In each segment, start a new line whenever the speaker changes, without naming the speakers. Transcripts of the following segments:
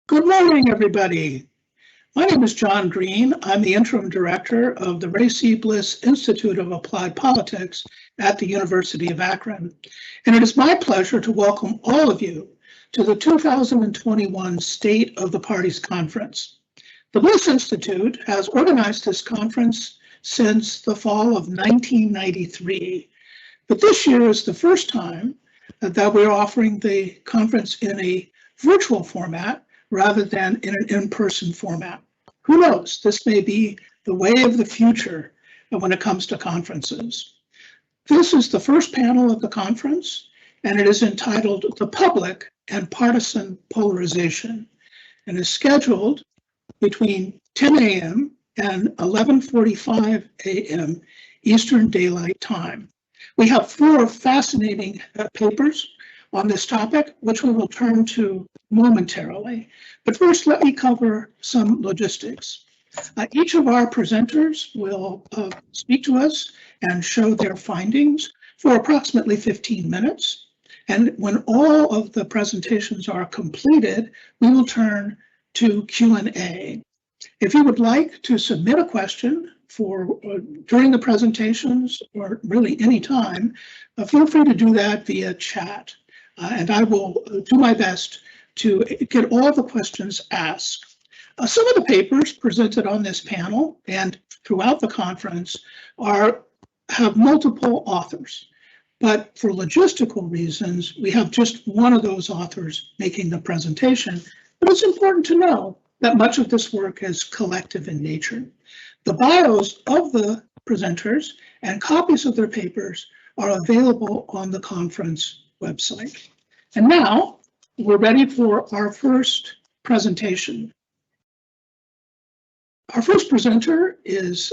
Good morning, everybody. My name is John Green. I'm the interim director of the Ray C. Bliss Institute of Applied Politics at the University of Akron. And it is my pleasure to welcome all of you to the 2021 State of the Parties Conference. The Bliss Institute has organized this conference since the fall of 1993. But this year is the first time that we're offering the conference in a virtual format rather than in an in-person format. Who knows, this may be the way of the future when it comes to conferences. This is the first panel of the conference, and it is entitled The Public and Partisan Polarization, and is scheduled between 10 a.m. and 11:45 a.m. Eastern Daylight Time. We have 4 fascinating papers on this topic, which we will turn to momentarily. But first, let me cover some logistics. Each of our presenters will speak to us and show their findings for approximately 15 minutes. And when all of the presentations are completed, we will turn to Q&A. If you would like to submit a question for during the presentations or really any time, feel free to do that via chat. And I will do my best to get all the questions asked. Some of the papers presented on this panel and throughout the conference have multiple authors. But for logistical reasons, we have just one of those authors making the presentation. But it's important to know that much of this work is collective in nature. The bios of the presenters and copies of their papers are available on the conference website. And now we're ready for our first presentation. Our first presenter is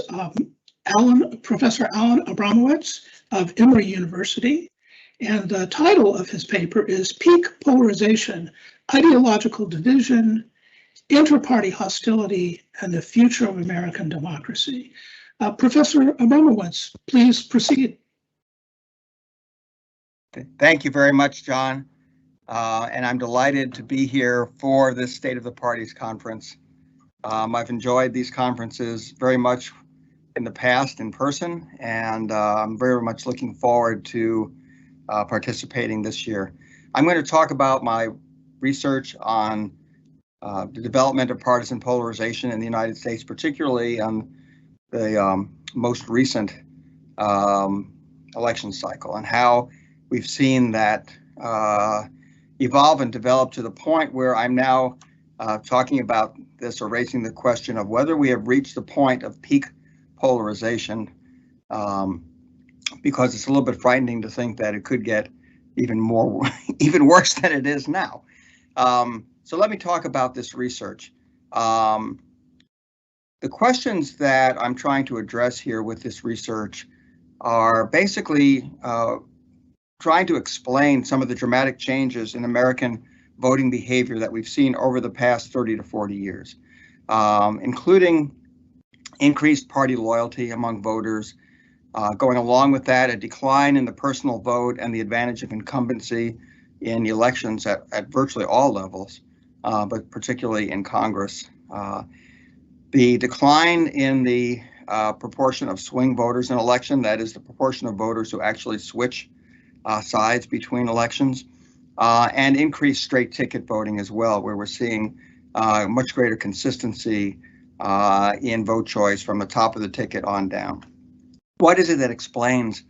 Professor Alan Abramowitz of Emory University, and the title of his paper is Peak Polarization, Ideological Division, Inter-Party Hostility, and the Future of American Democracy. Professor Abramowitz, please proceed.
Thank you very much, John. And I'm delighted to be here for this State of the Parties conference. I've enjoyed these conferences very much in the past in person, and I'm very much looking forward to participating this year. I'm going to talk about my research on the development of partisan polarization in the United States, particularly on the most recent election cycle, and how we've seen that evolve and develop to the point where I'm now talking about this, or raising the question of whether we have reached the point of peak polarization, because it's a little bit frightening to think that it could get even worse than it is now. So let me talk about this research. The questions that I'm trying to address here with this research are basically trying to explain some of the dramatic changes in American voting behavior that we've seen over the past 30 to 40 years, including increased party loyalty among voters, going along with that, a decline in the personal vote and the advantage of incumbency in elections at virtually all levels, but particularly in Congress. The decline in the proportion of swing voters in election, that is the proportion of voters who actually switch sides between elections, and increased straight ticket voting as well, where we're seeing much greater consistency in vote choice from the top of the ticket on down. What is it that explains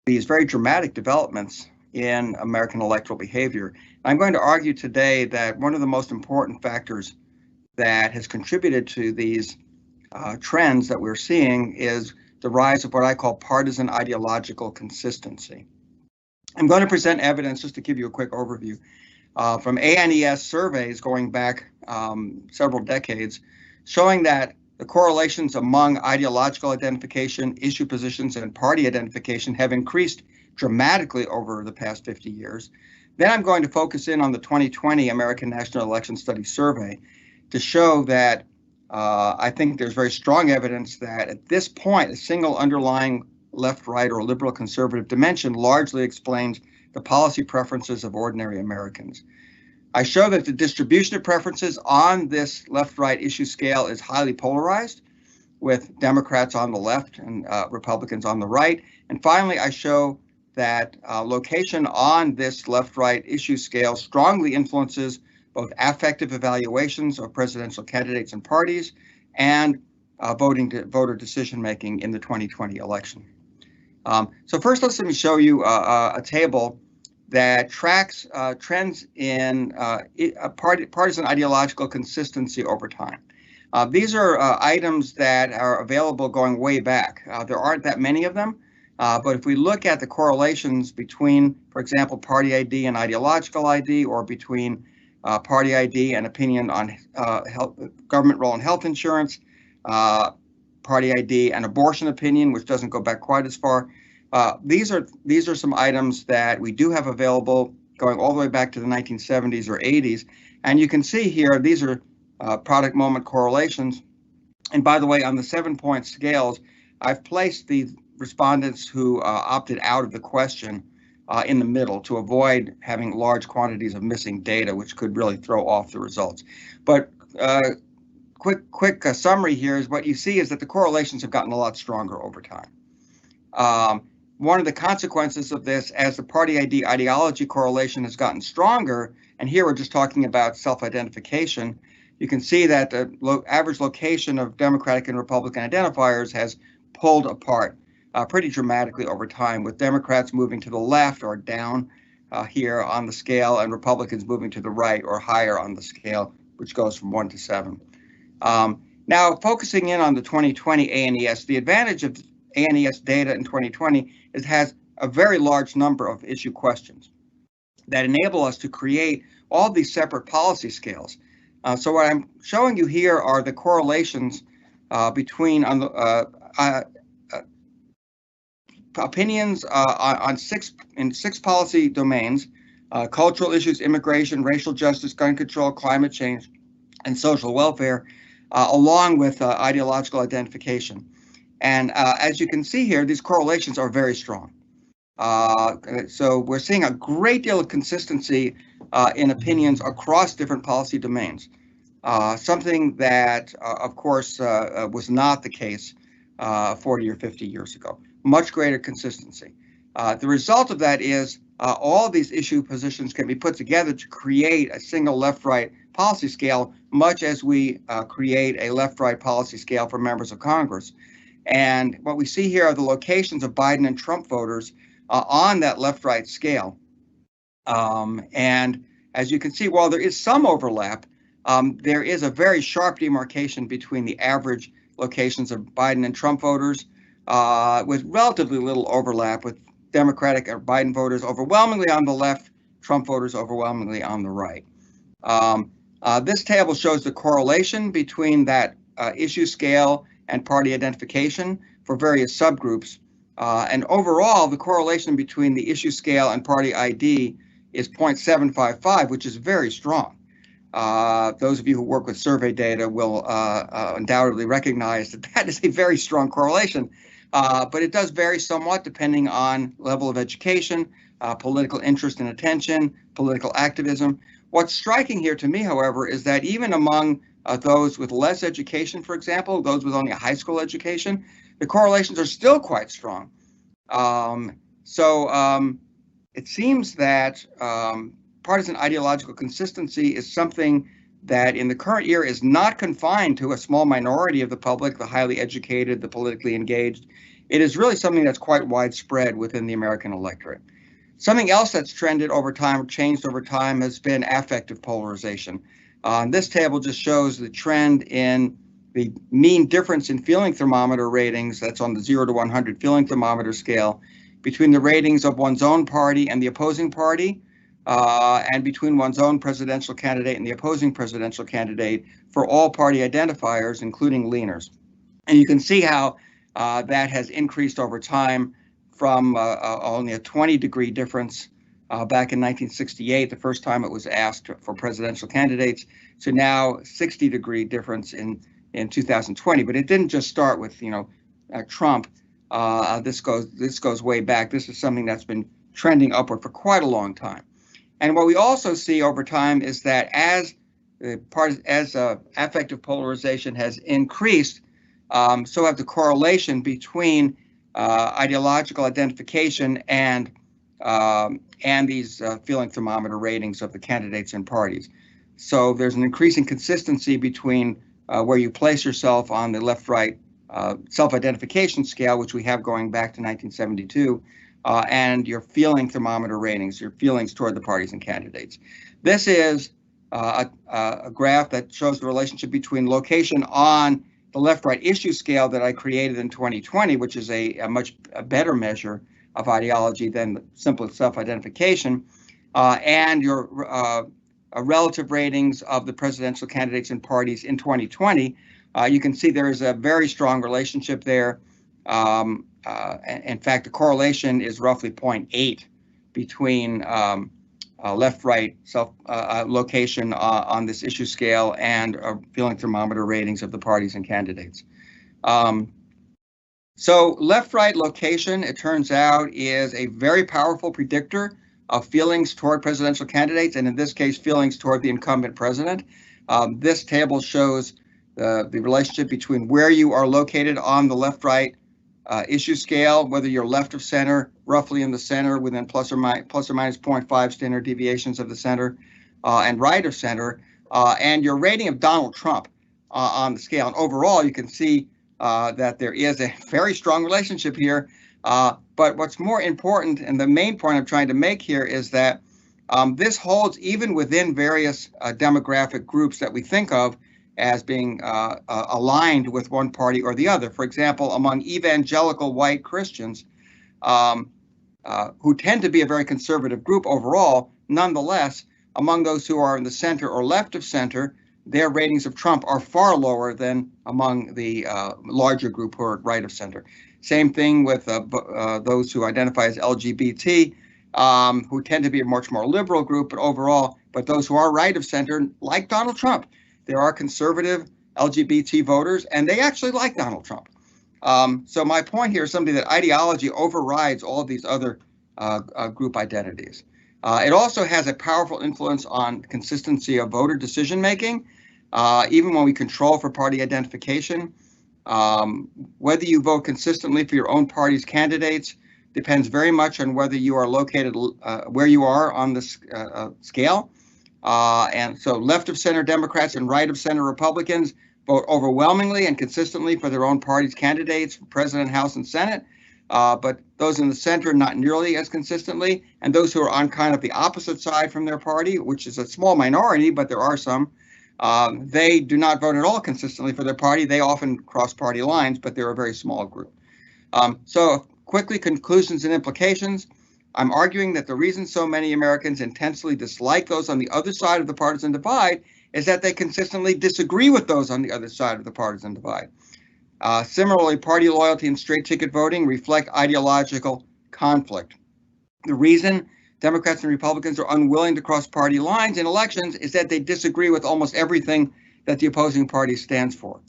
these very dramatic developments in American electoral behavior? I'm going to argue today that one of the most important factors that has contributed to these trends that we're seeing is the rise of what I call partisan ideological consistency. I'm going to present evidence, just to give you a quick overview, from ANES surveys going back several decades, showing that the correlations among ideological identification, issue positions, and party identification have increased dramatically over the past 50 years. Then I'm going to focus in on the 2020 American National Election Study Survey to show that I think there's very strong evidence that at this point, a single underlying left, right, or liberal conservative dimension largely explains the policy preferences of ordinary Americans. I show that the distribution of preferences on this left-right issue scale is highly polarized, with Democrats on the left and Republicans on the right. And finally, I show that location on this left-right issue scale strongly influences both affective evaluations of presidential candidates and parties and voter decision-making in the 2020 election. So first, let me show you a table that tracks trends in partisan ideological consistency over time. These are items that are available going way back. There aren't that many of them, but if we look at the correlations between, for example, party ID and ideological ID, or between party ID and opinion on government role in health insurance, party ID and abortion opinion, which doesn't go back quite as far. These are some items that we do have available going all the way back to the 1970s or 80s. And you can see here, these are product moment correlations. And by the way, on the 7-point scales, I've placed the respondents who opted out of the question in the middle to avoid having large quantities of missing data, which could really throw off the results. But quick summary here is what you see is that the correlations have gotten a lot stronger over time. One of the consequences of this, as the party ID ideology correlation has gotten stronger, and here we're just talking about self-identification, you can see that the average location of Democratic and Republican identifiers has pulled apart pretty dramatically over time, with Democrats moving to the left or down here on the scale, and Republicans moving to the right or higher on the scale, which goes from 1 to 7. Now, focusing in on the 2020 ANES, the advantage of ANES data in 2020 is it has a very large number of issue questions that enable us to create all these separate policy scales. So what I'm showing you here are the correlations between opinions on six policy domains: cultural issues, immigration, racial justice, gun control, climate change, and social welfare, along with ideological identification. And as you can see here, these correlations are very strong. So we're seeing a great deal of consistency in opinions across different policy domains, something that, of course, was not the case 40 or 50 years ago. Much greater consistency. The result of that is all of these issue positions can be put together to create a single left-right policy scale, much as we create a left-right policy scale for members of Congress. And what we see here are the locations of Biden and Trump voters on that left-right scale. And as you can see, while there is some overlap, there is a very sharp demarcation between the average locations of Biden and Trump voters, with relatively little overlap, with Democratic or Biden voters overwhelmingly on the left, Trump voters overwhelmingly on the right. This table shows the correlation between that issue scale and party identification for various subgroups. And overall, the correlation between the issue scale and party ID is 0.755, which is very strong. Those of you who work with survey data will undoubtedly recognize that that is a very strong correlation, but it does vary somewhat depending on level of education, political interest and attention, political activism. What's striking here to me, however, is that even among those with less education, for example, those with only a high school education, the correlations are still quite strong. It seems that partisan ideological consistency is something that in the current year is not confined to a small minority of the public, the highly educated, the politically engaged. It is really something that's quite widespread within the American electorate. Something else that's trended over time, or changed over time, has been affective polarization. This table just shows the trend in the mean difference in feeling thermometer ratings, that's on the 0 to 100 feeling thermometer scale, between the ratings of one's own party and the opposing party, and between one's own presidential candidate and the opposing presidential candidate for all party identifiers, including leaners. And you can see how that has increased over time from only a 20-degree difference back in 1968, the first time it was asked for presidential candidates, to now 60-degree difference in 2020. But it didn't just start with Trump. This goes way back. This is something that's been trending upward for quite a long time. And what we also see over time is that as affective polarization has increased, so have the correlation between ideological identification and these feeling thermometer ratings of the candidates and parties. So there's an increasing consistency between where you place yourself on the left-right self-identification scale, which we have going back to 1972, and your feeling thermometer ratings, your feelings toward the parties and candidates. This is a graph that shows the relationship between location on the left-right issue scale that I created in 2020, which is a much better measure of ideology than simple self-identification, and your relative ratings of the presidential candidates and parties in 2020. You can see there is a very strong relationship there. In fact, the correlation is roughly 0.8 between left-right location on this issue scale and feeling thermometer ratings of the parties and candidates. So left-right location, it turns out, is a very powerful predictor of feelings toward presidential candidates, and in this case, feelings toward the incumbent president. This table shows the relationship between where you are located on the left-right issue scale, whether you're left of center, roughly in the center, within plus or minus 0.5 standard deviations of the center, and right of center, and your rating of Donald Trump on the scale. And overall, you can see that there is a very strong relationship here. But what's more important, and the main point I'm trying to make here, is that this holds even within various demographic groups that we think of as being aligned with one party or the other. For example, among evangelical white Christians, who tend to be a very conservative group overall, nonetheless, among those who are in the center or left of center, their ratings of Trump are far lower than among the larger group who are right of center. Same thing with those who identify as LGBT, who tend to be a much more liberal group, but those who are right of center, like Donald Trump, there are conservative LGBT voters, and they actually like Donald Trump. So my point here is something that ideology overrides all of these other group identities. It also has a powerful influence on consistency of voter decision making, even when we control for party identification. Whether you vote consistently for your own party's candidates depends very much on whether you are located where you are on this scale. And so left of center Democrats and right of center Republicans vote overwhelmingly and consistently for their own party's candidates for President, House, and Senate. But those in the center not nearly as consistently. And those who are on kind of the opposite side from their party, which is a small minority, but there are some, they do not vote at all consistently for their party. They often cross party lines, but they're a very small group. So quickly, conclusions and implications. I'm arguing that the reason so many Americans intensely dislike those on the other side of the partisan divide is that they consistently disagree with those on the other side of the partisan divide. Similarly, party loyalty and straight ticket voting reflect ideological conflict. The reason Democrats and Republicans are unwilling to cross party lines in elections is that they disagree with almost everything that the opposing party stands for.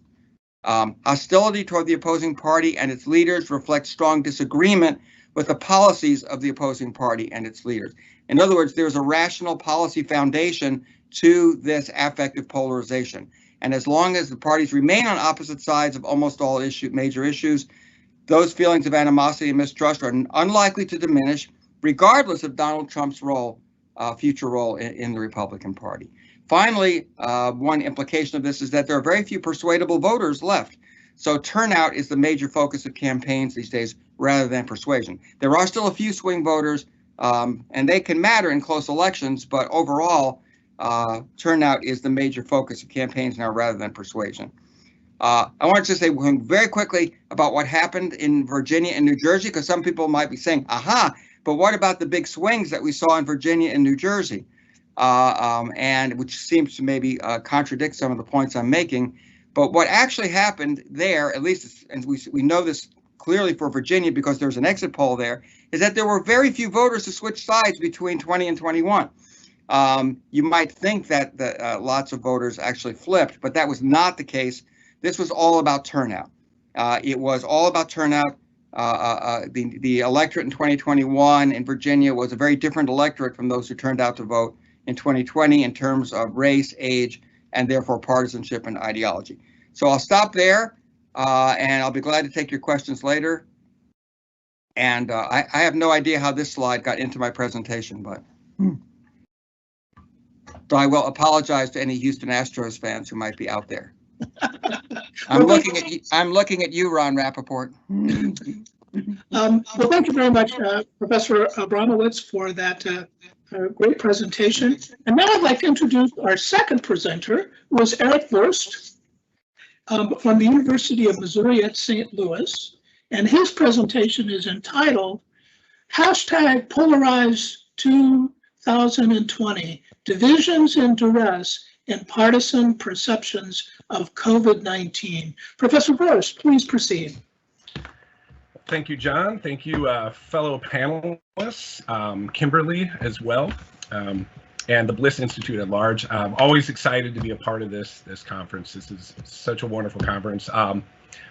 Hostility toward the opposing party and its leaders reflects strong disagreement with the policies of the opposing party and its leaders. In other words, there's a rational policy foundation to this affective polarization. And as long as the parties remain on opposite sides of almost all major issues, those feelings of animosity and mistrust are unlikely to diminish, regardless of Donald Trump's future role in the Republican Party. Finally, one implication of this is that there are very few persuadable voters left. So turnout is the major focus of campaigns these days rather than persuasion. There are still a few swing voters, and they can matter in close elections, but overall, turnout is the major focus of campaigns now rather than persuasion. I wanted to say very quickly about what happened in Virginia and New Jersey, because some people might be saying, aha, but what about the big swings that we saw in Virginia and New Jersey? And which seems to maybe contradict some of the points I'm making. But what actually happened there, at least, and we know this clearly for Virginia because there's an exit poll there, is that there were very few voters who switched sides between 20 and 21. You might think that lots of voters actually flipped, but that was not the case. This was all about turnout. It was all about turnout. The electorate in 2021 in Virginia was a very different electorate from those who turned out to vote in 2020 in terms of race, age, and therefore partisanship and ideology. So I'll stop there, and I'll be glad to take your questions later. And I have no idea how this slide got into my presentation, but so I will apologize to any Houston Astros fans who might be out there. I'm looking at you, Ron Rappaport.
Well, thank you very much, Professor Abramowitz, for that great presentation. And now I'd like to introduce our second presenter, who is Eric Wurst from the University of Missouri at St. Louis. And his presentation is entitled #Polarize 2020, Divisions and Duress in Partisan Perceptions of COVID-19. Professor Wurst, please proceed.
Thank you, John. Thank you, fellow panelists, Kimberly as well, and the Bliss Institute at large. I'm always excited to be a part of this conference. This is such a wonderful conference.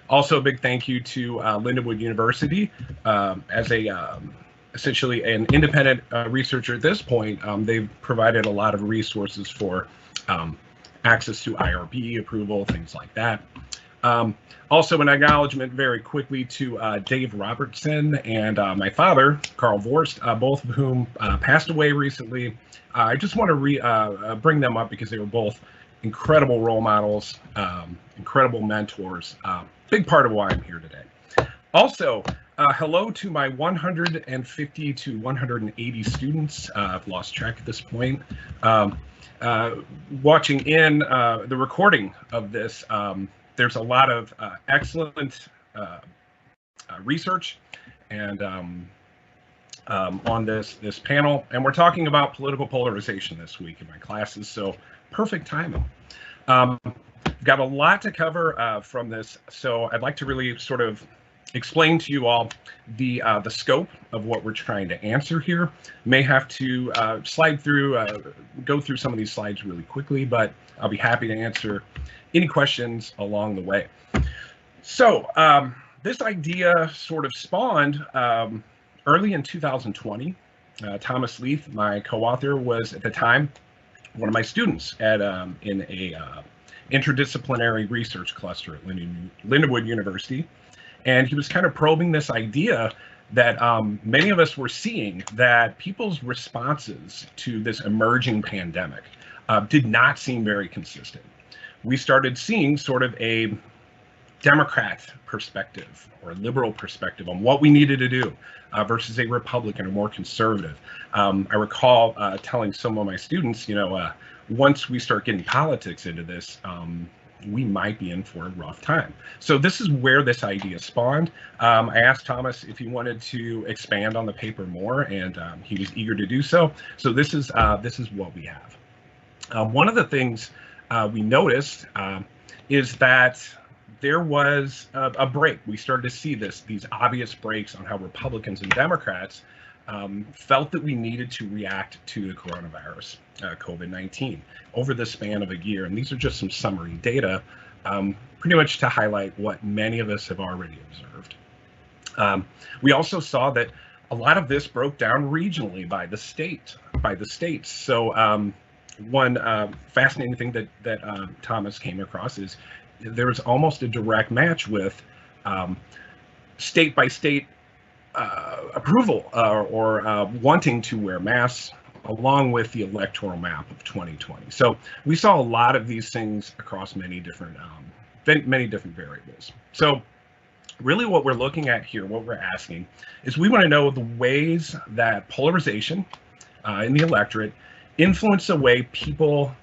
Also, a big thank you to Lindenwood University as essentially an independent researcher at this point. They've provided a lot of resources for access to IRB approval, things like that. Also, an acknowledgement very quickly to Dave Robertson and my father, Carl Vorst, both of whom passed away recently. I just want to bring them up because they were both incredible role models, incredible mentors, big part of why I'm here today. Also, hello to my 150 to 180 students. I've lost track at this point. Watching in the recording of this, there's a lot of excellent research and on this panel, and we're talking about political polarization this week in my classes, so perfect timing. Got a lot to cover from this, so I'd like to really sort of explain to you all the scope of what we're trying to answer here. May have to go through some of these slides really quickly, but I'll be happy to answer any questions along the way. So this idea sort of spawned early in 2020. Thomas Leith, my co-author, was at the time one of my students at in a interdisciplinary research cluster at Lindenwood University. And he was kind of probing this idea that many of us were seeing, that people's responses to this emerging pandemic did not seem very consistent. We started seeing sort of a Democrat perspective or a liberal perspective on what we needed to do versus a Republican or more conservative. I recall telling some of my students, once we start getting politics into this, we might be in for a rough time. So this is where this idea spawned. I asked Thomas if he wanted to expand on the paper more, and he was eager to do so. So this is what we have. One of the things we noticed is that there was a break. We started to see these obvious breaks on how Republicans and Democrats felt that we needed to react to the coronavirus, COVID-19, over the span of a year. And these are just some summary data, pretty much to highlight what many of us have already observed. We also saw that a lot of this broke down regionally by the states. So one fascinating thing that Thomas came across is there was almost a direct match with state by state approval or wanting to wear masks, along with the electoral map of 2020. So we saw a lot of these things across many different variables. So really what we're looking at here, what we're asking, is we want to know the ways that polarization in the electorate influence the way people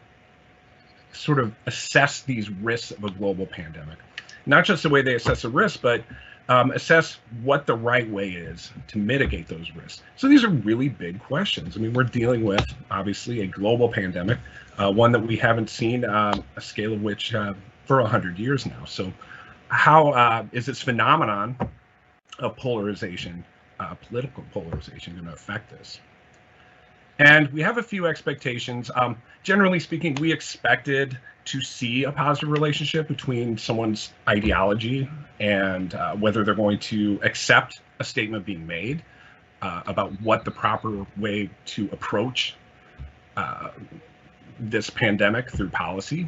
sort of assess these risks of a global pandemic. Not just the way they assess a risk, but assess what the right way is to mitigate those risks. So these are really big questions. I mean, we're dealing with, obviously, a global pandemic, one that we haven't seen a scale of which for 100 years now. So how is this phenomenon of polarization, political polarization, going to affect this? And we have a few expectations. Generally speaking, we expected to see a positive relationship between someone's ideology and whether they're going to accept a statement being made about what the proper way to approach this pandemic through policy.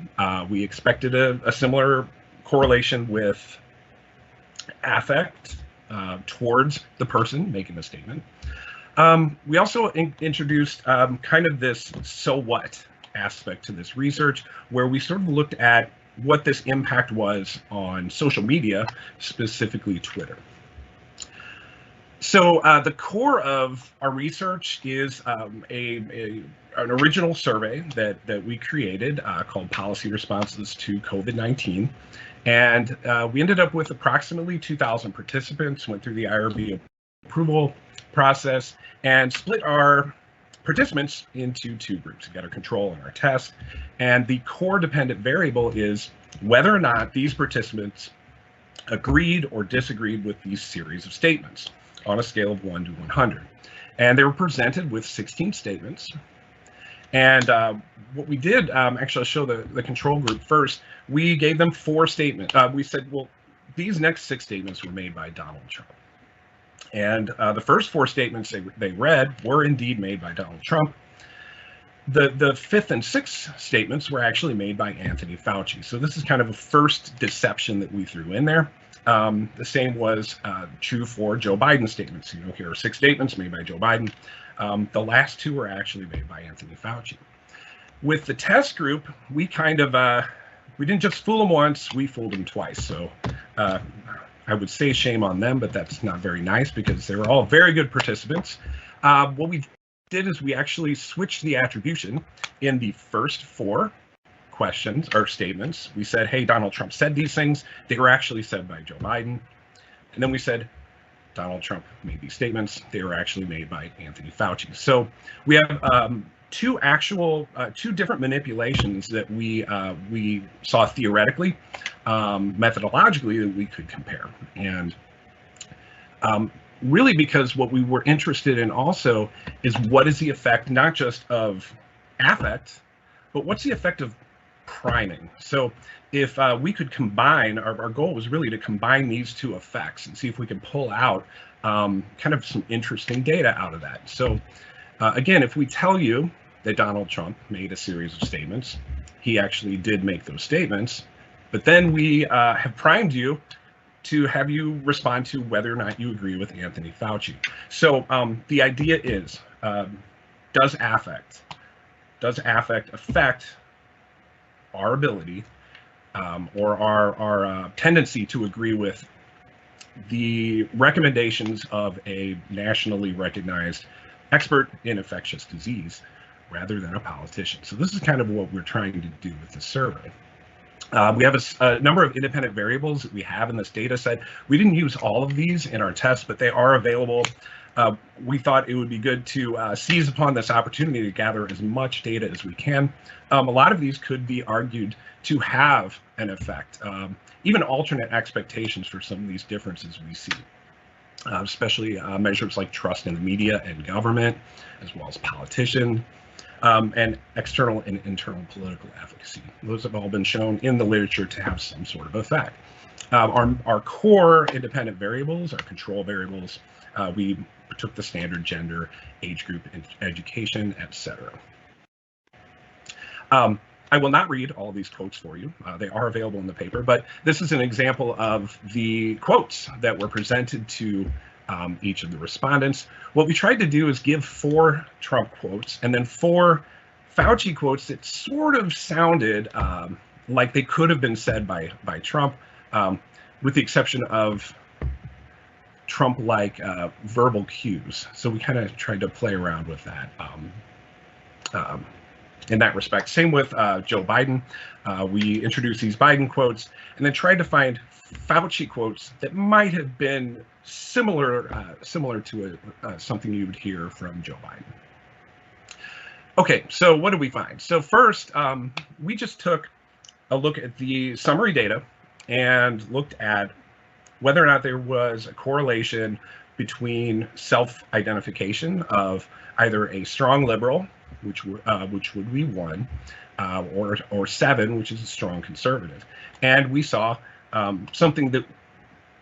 We expected a similar correlation with affect towards the person making the statement. We also introduced kind of this so what aspect to this research, where we sort of looked at what this impact was on social media, specifically Twitter. So the core of our research is an original survey that we created called Policy Responses to COVID-19. And we ended up with approximately 2,000 participants, went through the IRB approval process, and split our participants into two groups. We got our control and our test. And the core dependent variable is whether or not these participants agreed or disagreed with these series of statements on a scale of 1 to 100. And they were presented with 16 statements. And what we did, actually I'll show the control group first, we gave them 4 statements. We said, well, these next 6 statements were made by Donald Trump. And the first 4 statements they read were indeed made by Donald Trump. The 5th and 6th statements were actually made by Anthony Fauci. So this is kind of a first deception that we threw in there. The same was true for Joe Biden's statements. You know, here are 6 statements made by Joe Biden. The last 2 were actually made by Anthony Fauci. With the test group, we kind of, we didn't just fool them once, we fooled them twice. So I would say shame on them, but that's not very nice because they were all very good participants. What we did is we actually switched the attribution in the first 4 questions or statements. We said, hey, Donald Trump said these things. They were actually said by Joe Biden. And then we said, Donald Trump made these statements. They were actually made by Anthony Fauci. So we have 2 different manipulations that we saw theoretically, methodologically, that we could compare. And really because what we were interested in also is what is the effect, not just of affect, but what's the effect of priming. So if we could combine, our goal was really to combine these 2 effects and see if we could pull out kind of some interesting data out of that. So again, if we tell you that Donald Trump made a series of statements, he actually did make those statements, but then we have primed you to have you respond to whether or not you agree with Anthony Fauci. So the idea is, does affect affect our ability or our tendency to agree with the recommendations of a nationally recognized expert in infectious disease rather than a politician? So this is kind of what we're trying to do with this survey. We have a number of independent variables that we have in this data set. We didn't use all of these in our test, but they are available. We thought it would be good to seize upon this opportunity to gather as much data as we can. A lot of these could be argued to have an effect, even alternate expectations for some of these differences we see, especially measures like trust in the media and government, as well as politicians, and external and internal political efficacy. Those have all been shown in the literature to have some sort of effect. Our core independent variables, our control variables, we took the standard gender, age group, education, etc. I will not read all of these quotes for you. They are available in the paper, but this is an example of the quotes that were presented to each of the respondents. What we tried to do is give 4 Trump quotes and then 4 Fauci quotes that sort of sounded like they could have been said by Trump, with the exception of Trump-like verbal cues. So we kind of tried to play around with that in that respect. Same with Joe Biden. We introduced these Biden quotes and then tried to find Fauci quotes that might have been similar to something you would hear from Joe Biden. Okay, so what did we find? So first, we just took a look at the summary data and looked at whether or not there was a correlation between self-identification of either a strong liberal, which would be 1, or 7, which is a strong conservative. And we saw something that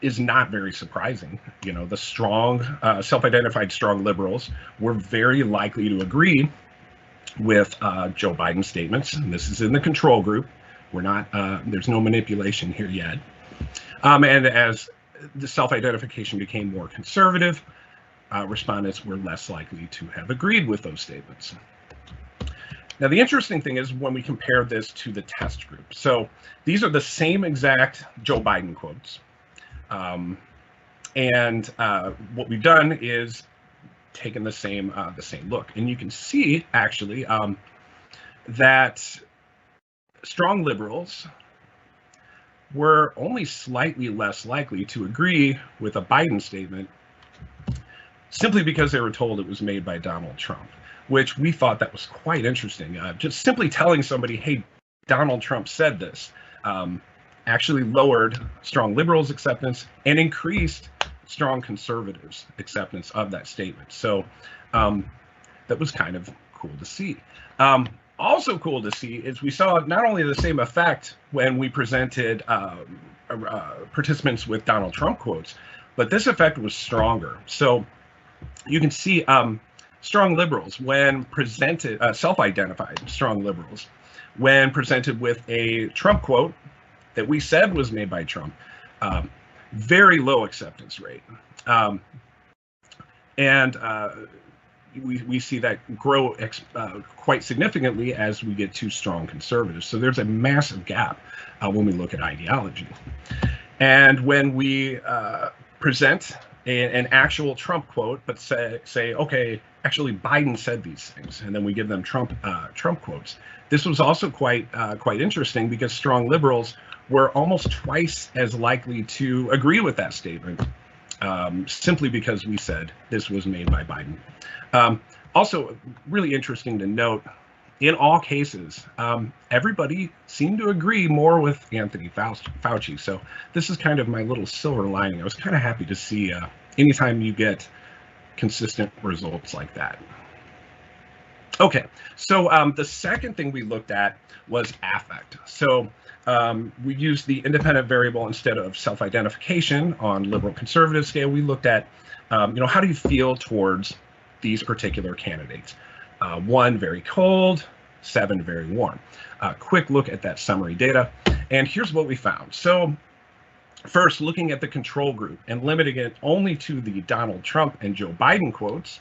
is not very surprising. You know, the strong, self-identified strong liberals were very likely to agree with Joe Biden's statements. And this is in the control group. We're not, there's no manipulation here yet. And as the self-identification became more conservative, respondents were less likely to have agreed with those statements. Now, the interesting thing is when we compare this to the test group. So these are the same exact Joe Biden quotes. What we've done is taken the same look. And you can see, actually, that strong liberals were only slightly less likely to agree with a Biden statement simply because they were told it was made by Donald Trump, which we thought that was quite interesting. Just simply telling somebody, hey, Donald Trump said this, actually lowered strong liberals' acceptance and increased strong conservatives' acceptance of that statement. So that was kind of cool to see. Also cool to see is we saw not only the same effect when we presented participants with Donald Trump quotes, but this effect was stronger. So you can see strong liberals, when presented, self-identified strong liberals, when presented with a Trump quote that we said was made by Trump, very low acceptance rate. We see that grow quite significantly as we get to strong conservatives. So there's a massive gap when we look at ideology. And when we present an actual Trump quote, but say, okay, actually Biden said these things, and then we give them Trump quotes. This was also quite interesting because strong liberals were almost twice as likely to agree with that statement, simply because we said this was made by Biden. Also, really interesting to note, in all cases, everybody seemed to agree more with Anthony Fauci. So this is kind of my little silver lining. I was kind of happy to see anytime you get consistent results like that. Okay, so the second thing we looked at was affect. So we used the independent variable instead of self-identification on liberal conservative scale. We looked at, how do you feel towards these particular candidates? 1, very cold, 7, very warm. Quick look at that summary data. And here's what we found. So first, looking at the control group and limiting it only to the Donald Trump and Joe Biden quotes.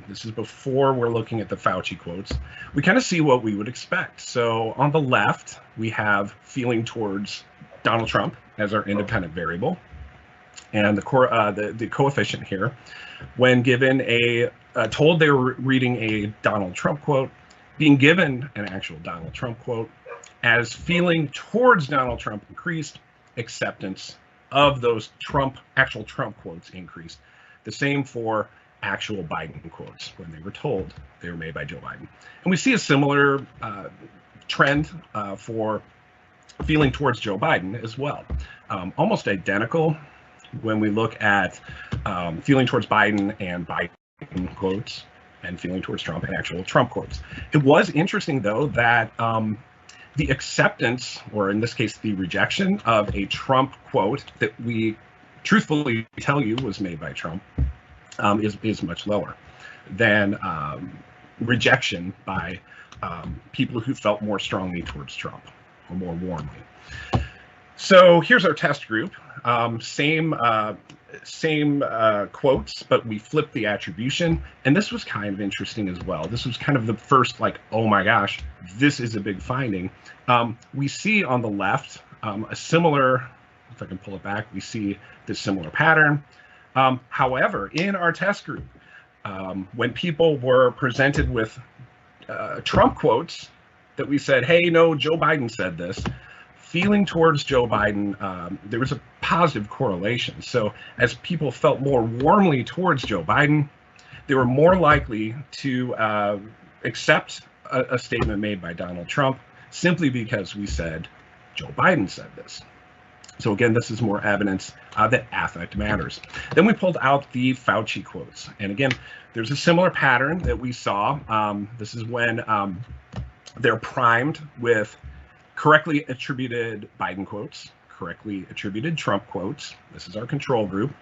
This is before we're looking at the Fauci quotes. We kind of see what we would expect. So on the left, we have feeling towards Donald Trump as our independent variable. And the coefficient here, when given told they were reading a Donald Trump quote, being given an actual Donald Trump quote, as feeling towards Donald Trump increased, acceptance of those actual Trump quotes increased. The same for actual Biden quotes when they were told they were made by Joe Biden. And we see a similar trend for feeling towards Joe Biden as well. Almost identical when we look at feeling towards Biden and Biden quotes and feeling towards Trump and actual Trump quotes. It was interesting, though, that the acceptance, or in this case, the rejection of a Trump quote that we truthfully tell you was made by Trump is much lower than rejection by people who felt more strongly towards Trump or more warmly. So here's our test group. Same quotes, but we flipped the attribution. And this was kind of interesting as well. This was kind of the first, like, oh my gosh, this is a big finding. We see on the left a similar, if I can pull it back, we see this similar pattern. However, in our test group, when people were presented with Trump quotes that we said, hey, no, Joe Biden said this, feeling towards Joe Biden, there was a positive correlation. So as people felt more warmly towards Joe Biden, they were more likely to accept a statement made by Donald Trump simply because we said Joe Biden said this. So again, this is more evidence that affect matters. Then we pulled out the Fauci quotes. And again, there's a similar pattern that we saw. This is when they're primed with correctly attributed Biden quotes, correctly attributed Trump quotes. This is our control group.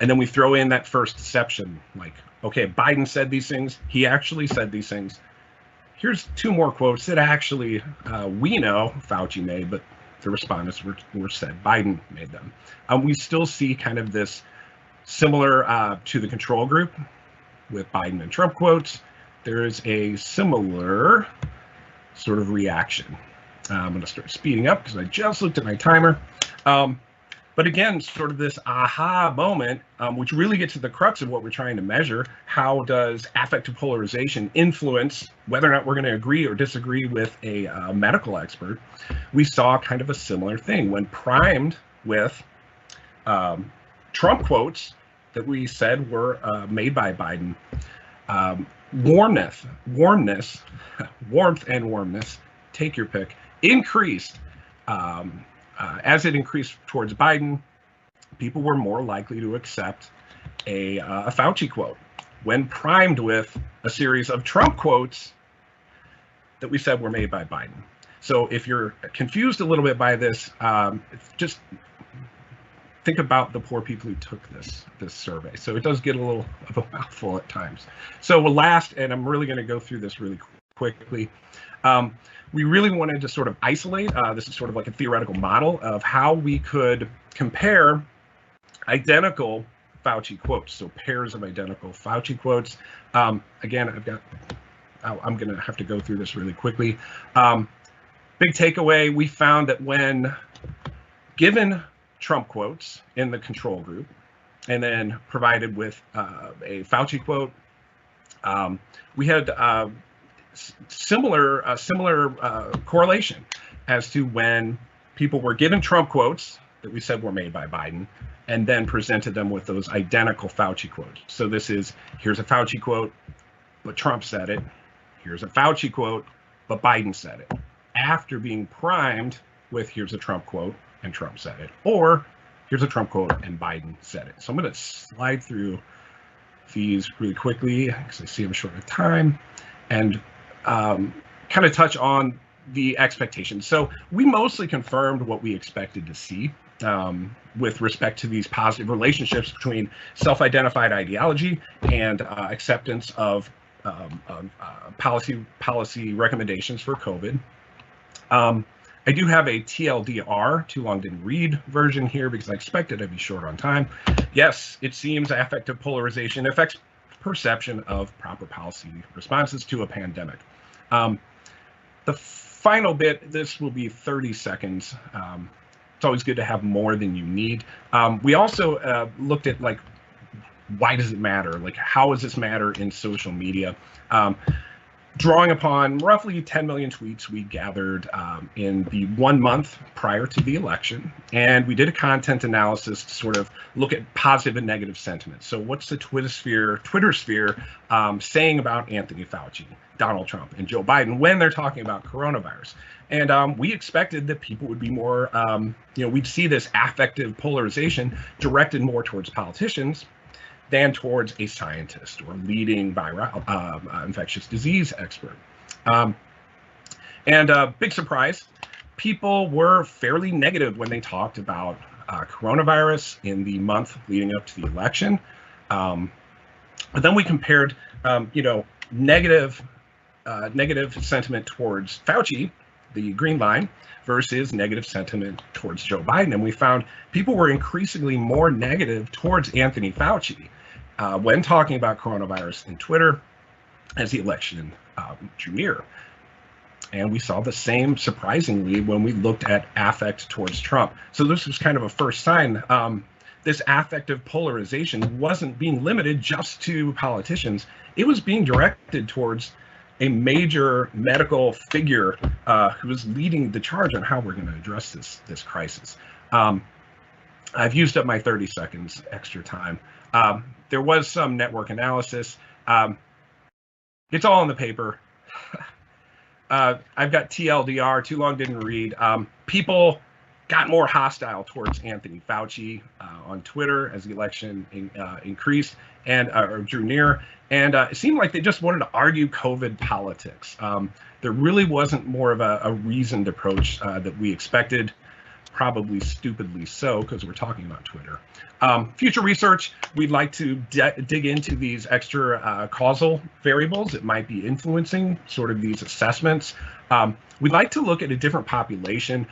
And then we throw in that first deception, like, okay, Biden said these things. He actually said these things. Here's two more quotes that actually we know Fauci made, but the respondents were said Biden made them. We still see kind of this similar to the control group with Biden and Trump quotes. There is a similar sort of reaction. I'm going to start speeding up because I just looked at my timer. But again, sort of this aha moment, which really gets to the crux of what we're trying to measure. How does affective polarization influence whether or not we're going to agree or disagree with a medical expert? We saw kind of a similar thing when primed with Trump quotes that we said were made by Biden. Warmth and warmness, take your pick, increased. As it increased towards Biden, people were more likely to accept a Fauci quote. When primed with a series of Trump quotes that we said were made by Biden. So if you're confused a little bit by this, just think about the poor people who took this survey. So it does get a little of a mouthful at times. So last, and I'm really going to go through this really quickly. We really wanted to sort of isolate, this is sort of like a theoretical model of how we could compare identical Fauci quotes, so pairs of identical Fauci quotes. Again, I'm going to have to go through this really quickly. Big takeaway, we found that when given Trump quotes in the control group and then provided with a Fauci quote, we had similar correlation as to when people were given Trump quotes that we said were made by Biden and then presented them with those identical Fauci quotes. So this is, here's a Fauci quote, but Trump said it. Here's a Fauci quote, but Biden said it. After being primed with here's a Trump quote and Trump said it, or here's a Trump quote and Biden said it. So I'm going to slide through these really quickly because I see I'm short of time, and kind of touch on the expectations. So we mostly confirmed what we expected to see with respect to these positive relationships between self-identified ideology and acceptance of policy recommendations for COVID. I do have a TLDR, too long didn't read version here because I expected I'd be short on time. Yes, it seems affective polarization affects perception of proper policy responses to a pandemic. The final bit, this will be 30 seconds. It's always good to have more than you need. We also looked at, like, why does it matter? Like, how does this matter in social media? Drawing upon roughly 10 million tweets we gathered in the 1 month prior to the election. And we did a content analysis to sort of look at positive and negative sentiment. So what's the Twitter sphere saying about Anthony Fauci, Donald Trump, and Joe Biden when they're talking about coronavirus? And we expected that people would be more, we'd see this affective polarization directed more towards politicians than towards a scientist or leading viral infectious disease expert. And big surprise, people were fairly negative when they talked about coronavirus in the month leading up to the election. But then we compared, negative sentiment towards Fauci, the green line, versus negative sentiment towards Joe Biden. And we found people were increasingly more negative towards Anthony Fauci when talking about coronavirus in Twitter as the election drew near. And we saw the same, surprisingly, when we looked at affect towards Trump. So this was kind of a first sign. This affective polarization wasn't being limited just to politicians. It was being directed towards a major medical figure who was leading the charge on how we're going to address this crisis. I've used up my 30 seconds extra time. There was some network analysis. It's all in the paper. I've got TLDR, too long didn't read. People got more hostile towards Anthony Fauci on Twitter as the election increased and or drew near. And it seemed like they just wanted to argue COVID politics. There really wasn't more of a reasoned approach that we expected, probably stupidly so, because we're talking about Twitter. Future research, we'd like to dig into these extra causal variables that might be influencing sort of these assessments. We'd like to look at a different population,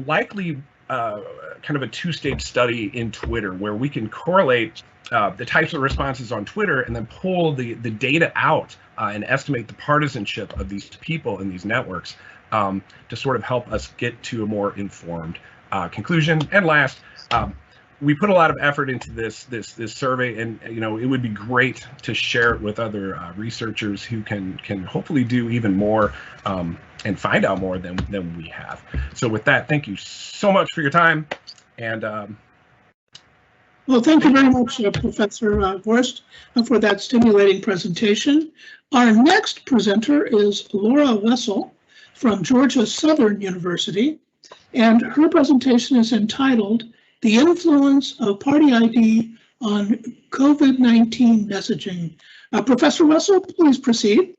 likely kind of a two-stage study in Twitter where we can correlate the types of responses on Twitter and then pull the data out and estimate the partisanship of these people in these networks to sort of help us get to a more informed conclusion. And last, we put a lot of effort into this survey, and it would be great to share it with other researchers who can hopefully do even more and find out more than we have. So with that, thank you so much for your time. And
well, thank you very much, Professor Vorst, for that stimulating presentation. Our next presenter is Laura Wessel from Georgia Southern University, and her presentation is entitled "The Influence of Party ID on COVID-19 Messaging." Professor Wessel, please proceed.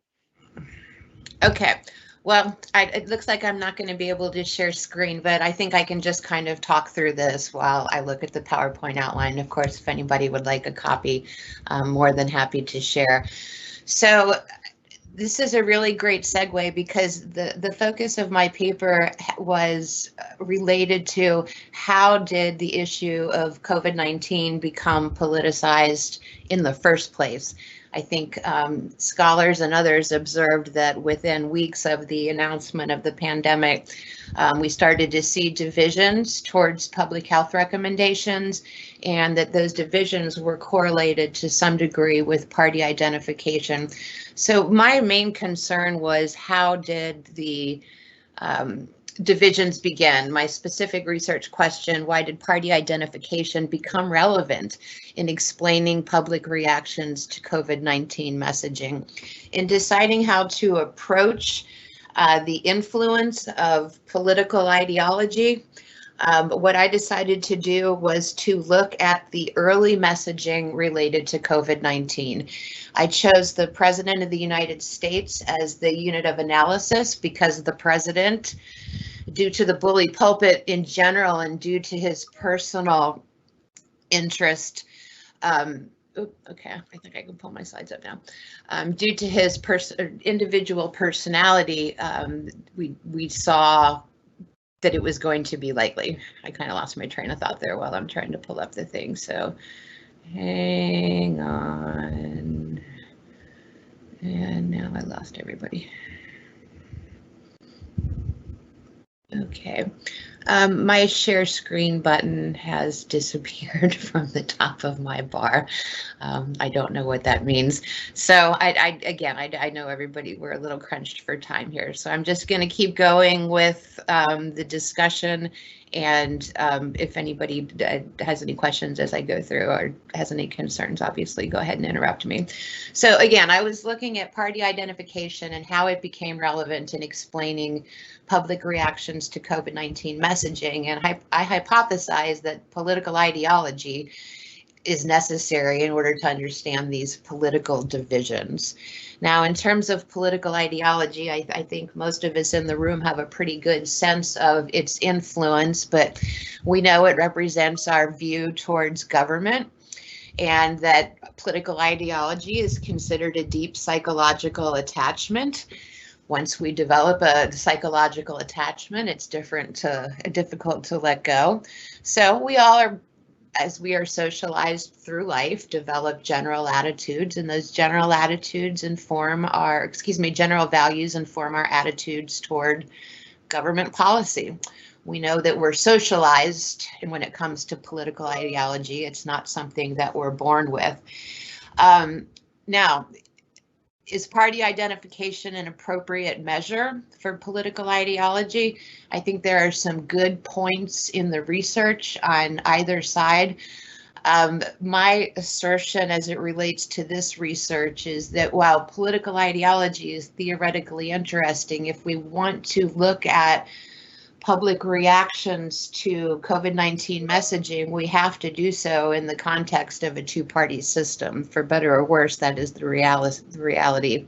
Okay. Well, it looks like I'm not going to be able to share screen, but I think I can just kind of talk through this while I look at the PowerPoint outline. Of course, if anybody would like a copy, I'm more than happy to share. So this is a really great segue because the focus of my paper was related to how did the issue of COVID-19 become politicized in the first place. I think scholars and others observed that within weeks of the announcement of the pandemic, we started to see divisions towards public health recommendations, and that those divisions were correlated to some degree with party identification. So my main concern was, how did the divisions begin? My specific research question: why did party identification become relevant in explaining public reactions to COVID-19 messaging? In deciding how to approach the influence of political ideology, what I decided to do was to look at the early messaging related to COVID-19. I chose the President of the United States as the unit of analysis because the President, due to the bully pulpit in general and due to his personal interest, okay, I think I can pull my slides up now. Due to his individual personality, we saw that it was going to be likely. I kind of lost my train of thought there while I'm trying to pull up the thing, so hang on. And now I lost everybody. Okay, my share screen button has disappeared from the top of my bar. I don't know what that means. So I know everybody, we're a little crunched for time here. So I'm just going to keep going with the discussion. And if anybody has any questions as I go through or has any concerns, obviously go ahead and interrupt me. So again, I was looking at party identification and how it became relevant in explaining public reactions to COVID-19 messaging. And I hypothesized that political ideology is necessary in order to understand these political divisions. Now, in terms of political ideology, I think most of us in the room have a pretty good sense of its influence, but we know it represents our view towards government, and that political ideology is considered a deep psychological attachment. Once we develop a psychological attachment, it's difficult to let go. So we all are, as we are socialized through life, develop general attitudes, and those general attitudes inform our, general values inform our attitudes toward government policy. We know that we're socialized, and when it comes to political ideology, it's not something that we're born with. Now, is party identification an appropriate measure for political ideology? I think there are some good points in the research on either side. My assertion as it relates to this research is that while political ideology is theoretically interesting, if we want to look at public reactions to COVID-19 messaging, we have to do so in the context of a two-party system. For better or worse, that is the reality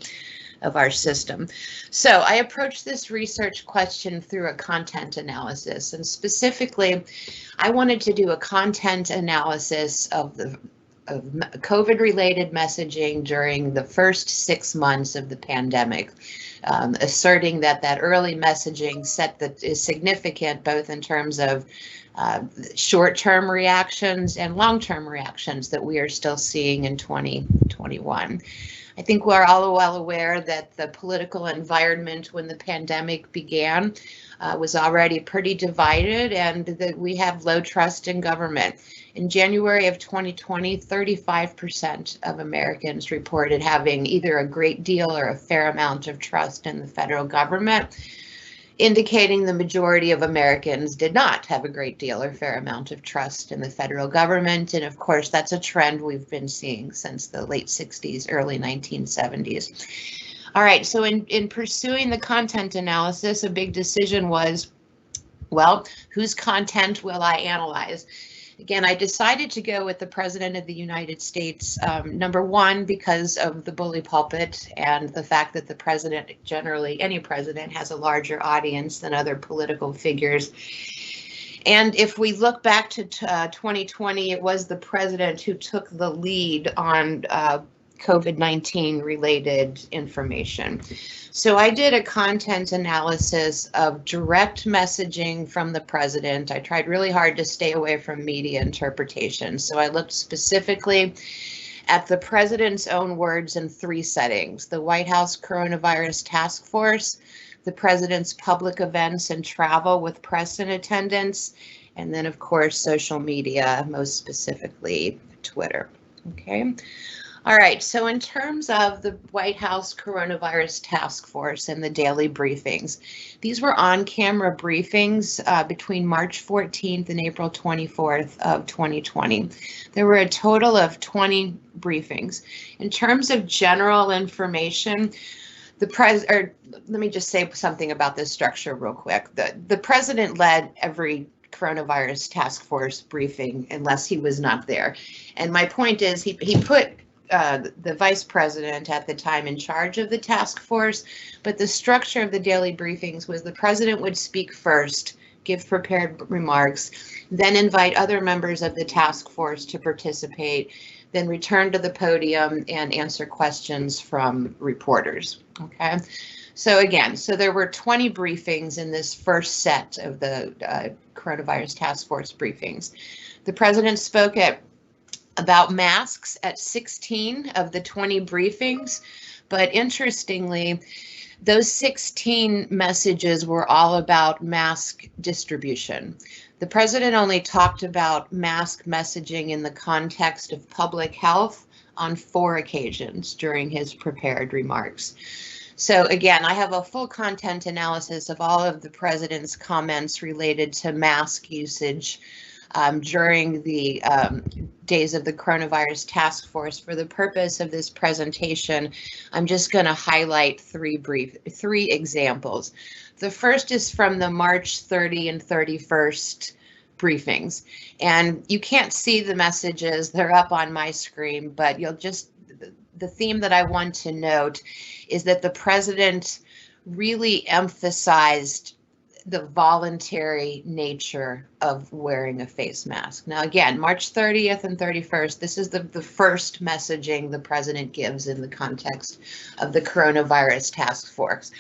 of our system. So I approached this research question through a content analysis, and specifically, I wanted to do a content analysis of COVID-related messaging during the first 6 months of the pandemic, asserting that early messaging is significant both in terms of short-term reactions and long-term reactions that we are still seeing in 2021. I think we're all well aware that the political environment when the pandemic began was already pretty divided, and that we have low trust in government. In January of 2020, 35% of Americans reported having either a great deal or a fair amount of trust in the federal government, indicating the majority of Americans did not have a great deal or fair amount of trust in the federal government. And of course, that's a trend we've been seeing since the late 60s, early 1970s. All right, so in pursuing the content analysis, a big decision was, well, whose content will I analyze? Again, I decided to go with the President of the United States, number one, because of the bully pulpit and the fact that the president, generally any president, has a larger audience than other political figures. And if we look back to 2020, it was the president who took the lead on COVID-19 related information. So I did a content analysis of direct messaging from the president. I tried really hard to stay away from media interpretation. So I looked specifically at the president's own words in 3 settings: the White House Coronavirus Task Force, the president's public events and travel with press in attendance, and then of course social media, most specifically Twitter. Okay. All right, so in terms of the White House Coronavirus Task Force and the daily briefings, these were on-camera briefings between March 14th and April 24th of 2020. There were a total of 20 briefings. In terms of general information, let me just say something about this structure real quick. The president led every coronavirus task force briefing unless he was not there. And my point is he put the vice president at the time in charge of the task force, but the structure of the daily briefings was the president would speak first, give prepared remarks, then invite other members of the task force to participate, then return to the podium and answer questions from reporters. Okay, so again, there were 20 briefings in this first set of the coronavirus task force briefings. The president spoke about masks at 16 of the 20 briefings, but interestingly, those 16 messages were all about mask distribution. The president only talked about mask messaging in the context of public health on 4 occasions during his prepared remarks. So again, I have a full content analysis of all of the president's comments related to mask usage during the days of the coronavirus task force. For the purpose of this presentation, I'm just going to highlight 3 examples. The first is from the March 30 and 31st briefings, and you can't see the messages, they're up on my screen, but the theme that I want to note is that the president really emphasized the voluntary nature of wearing a face mask. Now, again, March 30th and 31st, this is the first messaging the president gives in the context of the coronavirus task force.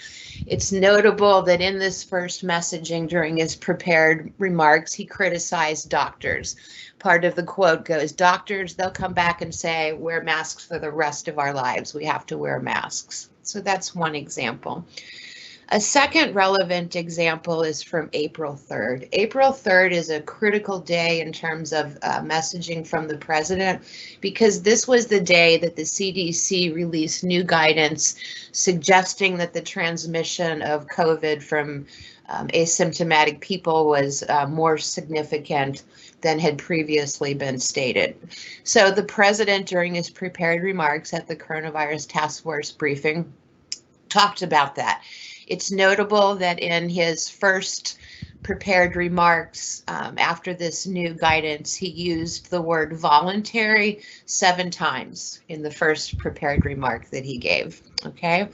It's notable that in this first messaging during his prepared remarks, he criticized doctors. Part of the quote goes, "Doctors, they'll come back and say, wear masks for the rest of our lives. We have to wear masks." So that's one example. A second relevant example is from April 3rd. April 3rd is a critical day in terms of messaging from the president, because this was the day that the CDC released new guidance suggesting that the transmission of COVID from asymptomatic people was more significant than had previously been stated. So the president, during his prepared remarks at the coronavirus task force briefing, talked about that. It's notable that in his first prepared remarks after this new guidance, he used the word voluntary 7 times in the first prepared remark that he gave. Okay.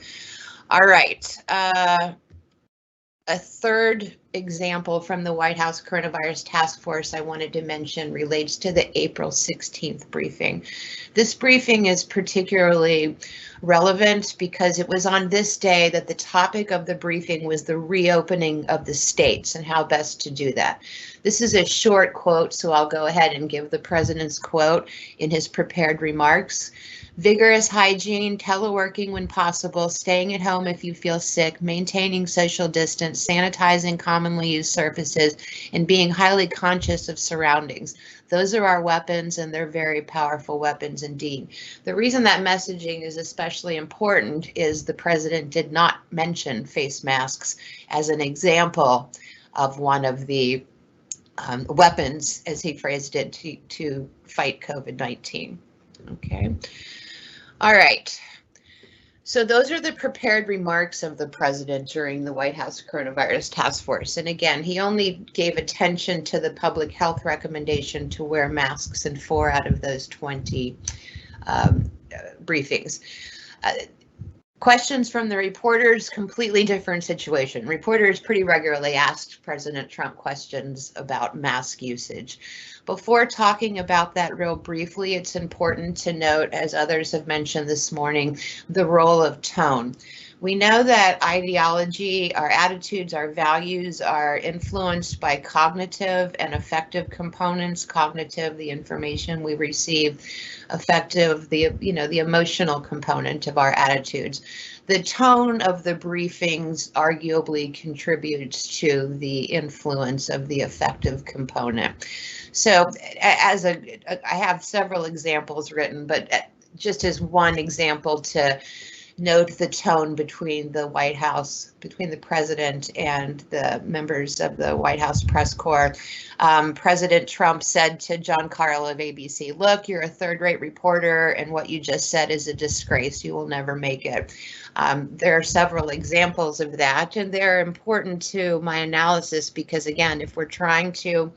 All right. A third example from the White House Coronavirus Task Force I wanted to mention relates to the April 16th briefing. This briefing is particularly relevant because it was on this day that the topic of the briefing was the reopening of the states and how best to do that. This is a short quote, so I'll go ahead and give the president's quote in his prepared remarks. Vigorous hygiene, teleworking when possible, staying at home if you feel sick, maintaining social distance, sanitizing commonly used surfaces, and being highly conscious of surroundings. Those are our weapons, and they're very powerful weapons indeed. The reason that messaging is especially important is the president did not mention face masks as an example of one of the weapons, as he phrased it, to fight COVID-19. Okay. All right. So those are the prepared remarks of the president during the White House Coronavirus Task Force. And again, he only gave attention to the public health recommendation to wear masks in 4 out of those 20 briefings. Questions from the reporters, completely different situation. Reporters pretty regularly asked President Trump questions about mask usage. Before talking about that real briefly, it's important to note, as others have mentioned this morning, the role of tone. We know that ideology, our attitudes, our values are influenced by cognitive and affective components. Cognitive, the information we receive; affective, the emotional component of our attitudes. The tone of the briefings arguably contributes to the influence of the affective component. So I have several examples written, but just as one example to note the tone between the White House, between the president and the members of the White House press corps. President Trump said to John Carl of ABC, "Look, you're a third-rate reporter, and what you just said is a disgrace. You will never make it." There are several examples of that, and they're important to my analysis because, again, if we're trying to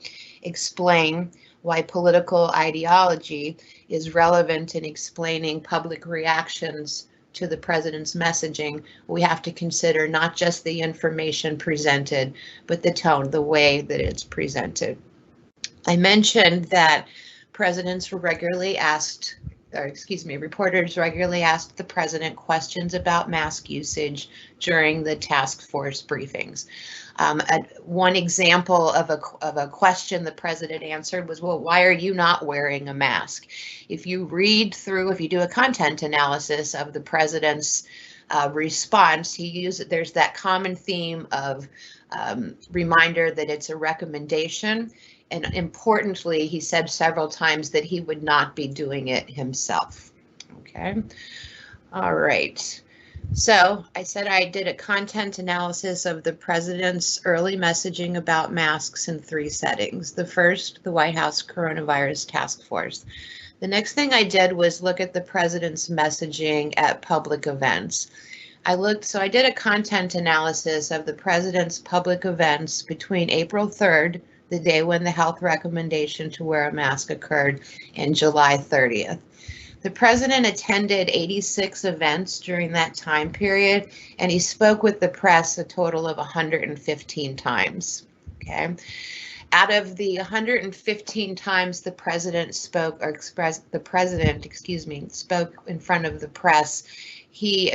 explain why political ideology is relevant in explaining public reactions to the president's messaging, we have to consider not just the information presented, but the tone, the way that it's presented. I mentioned that reporters regularly asked the president questions about mask usage during the task force briefings. One example of a question the president answered was, well, why are you not wearing a mask? If you do a content analysis of the president's response, there's that common theme of reminder that it's a recommendation. And importantly, he said several times that he would not be doing it himself. Okay. All right. So I said I did a content analysis of the president's early messaging about masks in 3 settings. The first, the White House Coronavirus Task Force. The next thing I did was look at the president's messaging at public events. I did a content analysis of the president's public events between April 3rd, the day when the health recommendation to wear a mask occurred, and July 30th. The president attended 86 events during that time period, and he spoke with the press a total of 115 times. Okay. Out of the 115 times the president spoke in front of the press, he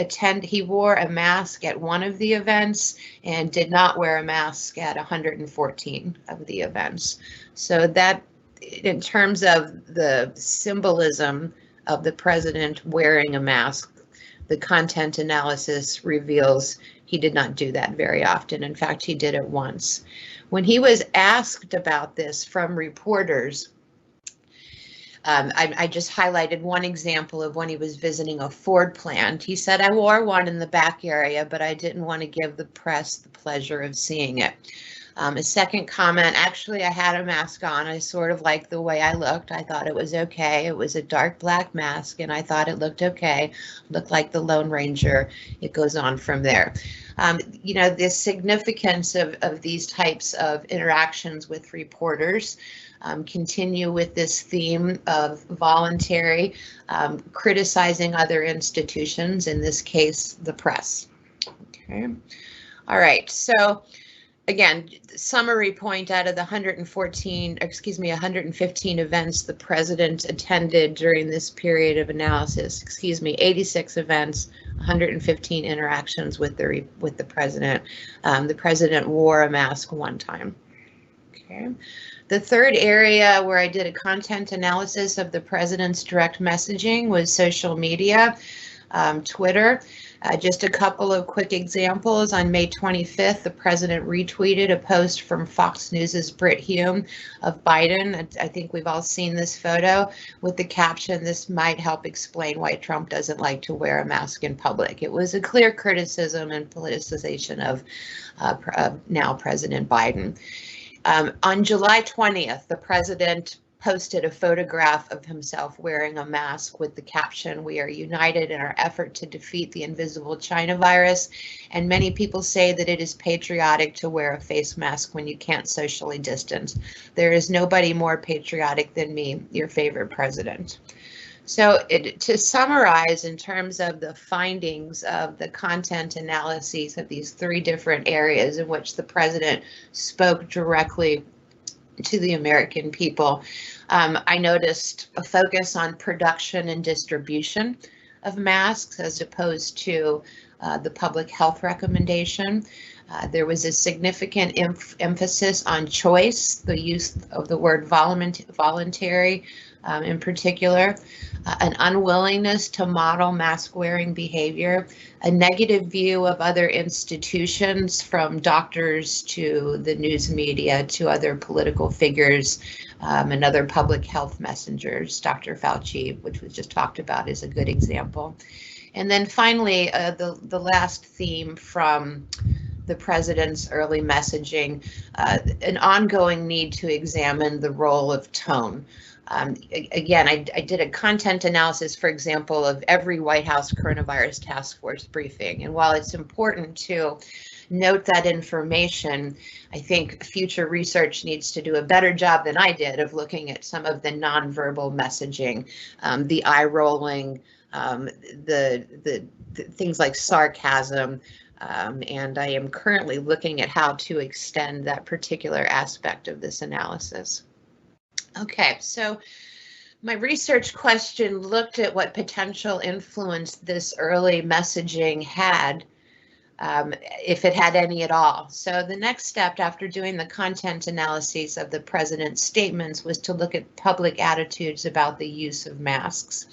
wore a mask at one of the events and did not wear a mask at 114 of the events. So that, in terms of the symbolism of the president wearing a mask, the content analysis reveals he did not do that very often. In fact, he did it once. When he was asked about this from reporters, I just highlighted one example of when he was visiting a Ford plant. He said, "I wore one in the back area, but I didn't want to give the press the pleasure of seeing it." A second comment, actually, I had a mask on. I sort of liked the way I looked. I thought it was okay. It was a dark black mask, and I thought it looked okay. Looked like the Lone Ranger. It goes on from there. You know, the significance of these types of interactions with reporters continue with this theme of voluntary criticizing other institutions, in this case, the press. Okay. All right. So again, summary point out of the 115 events the president attended during this period of analysis, 86 events, 115 interactions with the president. The president wore a mask one time. Okay. The third area where I did a content analysis of the president's direct messaging was social media, Twitter. Just a couple of quick examples. On May 25th, the president retweeted a post from Fox News's Brit Hume of Biden. I think we've all seen this photo with the caption, "This might help explain why Trump doesn't like to wear a mask in public." It was a clear criticism and politicization of now President Biden. On July 20th, the president posted a photograph of himself wearing a mask with the caption, "We are united in our effort to defeat the invisible China virus." And many people say that it is patriotic to wear a face mask when you can't socially distance. There is nobody more patriotic than me, your favorite president. So to summarize in terms of the findings of the content analyses of these three different areas in which the president spoke directly to the American people, I noticed a focus on production and distribution of masks as opposed to the public health recommendation. There was a significant emphasis on choice, the use of the word voluntary in particular, an unwillingness to model mask wearing behavior, a negative view of other institutions from doctors to the news media to other political figures and other public health messengers. Dr. Fauci, which was just talked about, is a good example. And then finally, the last theme from the president's early messaging, an ongoing need to examine the role of tone. Again, I did a content analysis, for example, of every White House coronavirus task force briefing. And while it's important to note that information, I think future research needs to do a better job than I did of looking at some of the nonverbal messaging, the eye rolling, the things like sarcasm. And I am currently looking at how to extend that particular aspect of this analysis. Okay, so my research question looked at what potential influence this early messaging had, if it had any at all. So the next step after doing the content analyses of the president's statements was to look at public attitudes about the use of masks.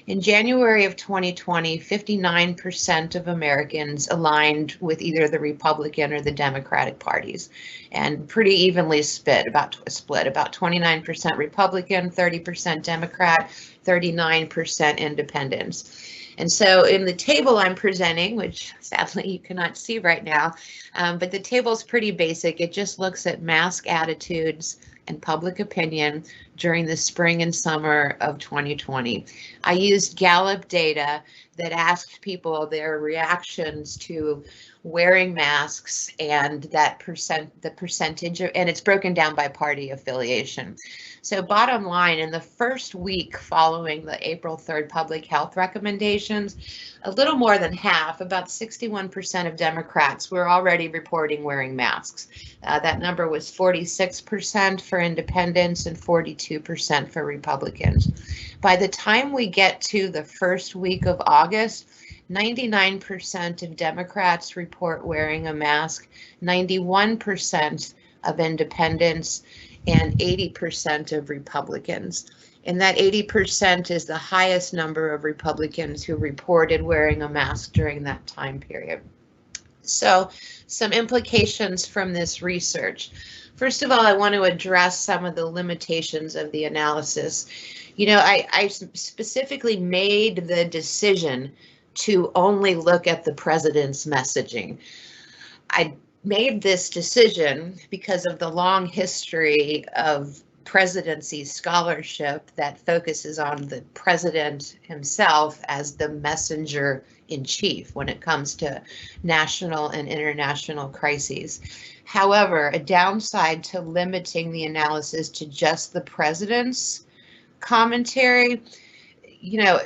In January of 2020, 59% of Americans aligned with either the Republican or the Democratic parties, and pretty evenly split, about 29% Republican, 30% Democrat, 39% independents. And so in the table I'm presenting, which sadly you cannot see right now, but the table is pretty basic. It just looks at mask attitudes and public opinion during the spring and summer of 2020. I used Gallup data that asked people their reactions to wearing masks and the percentage of, and it's broken down by party affiliation. So bottom line, in the first week following the April 3rd public health recommendations, a little more than half, about 61% of Democrats were already reporting wearing masks. That number was 46% for independents and 42% for Republicans. By the time we get to the first week of August, 99% of Democrats report wearing a mask, 91% of independents, and 80% of Republicans. And that 80% is the highest number of Republicans who reported wearing a mask during that time period. So some implications from this research. First of all, I want to address some of the limitations of the analysis. You know, I specifically made the decision to only look at the president's messaging. I made this decision because of the long history of presidency scholarship that focuses on the president himself as the messenger in chief when it comes to national and international crises. However, a downside to limiting the analysis to just the president's commentary, you know,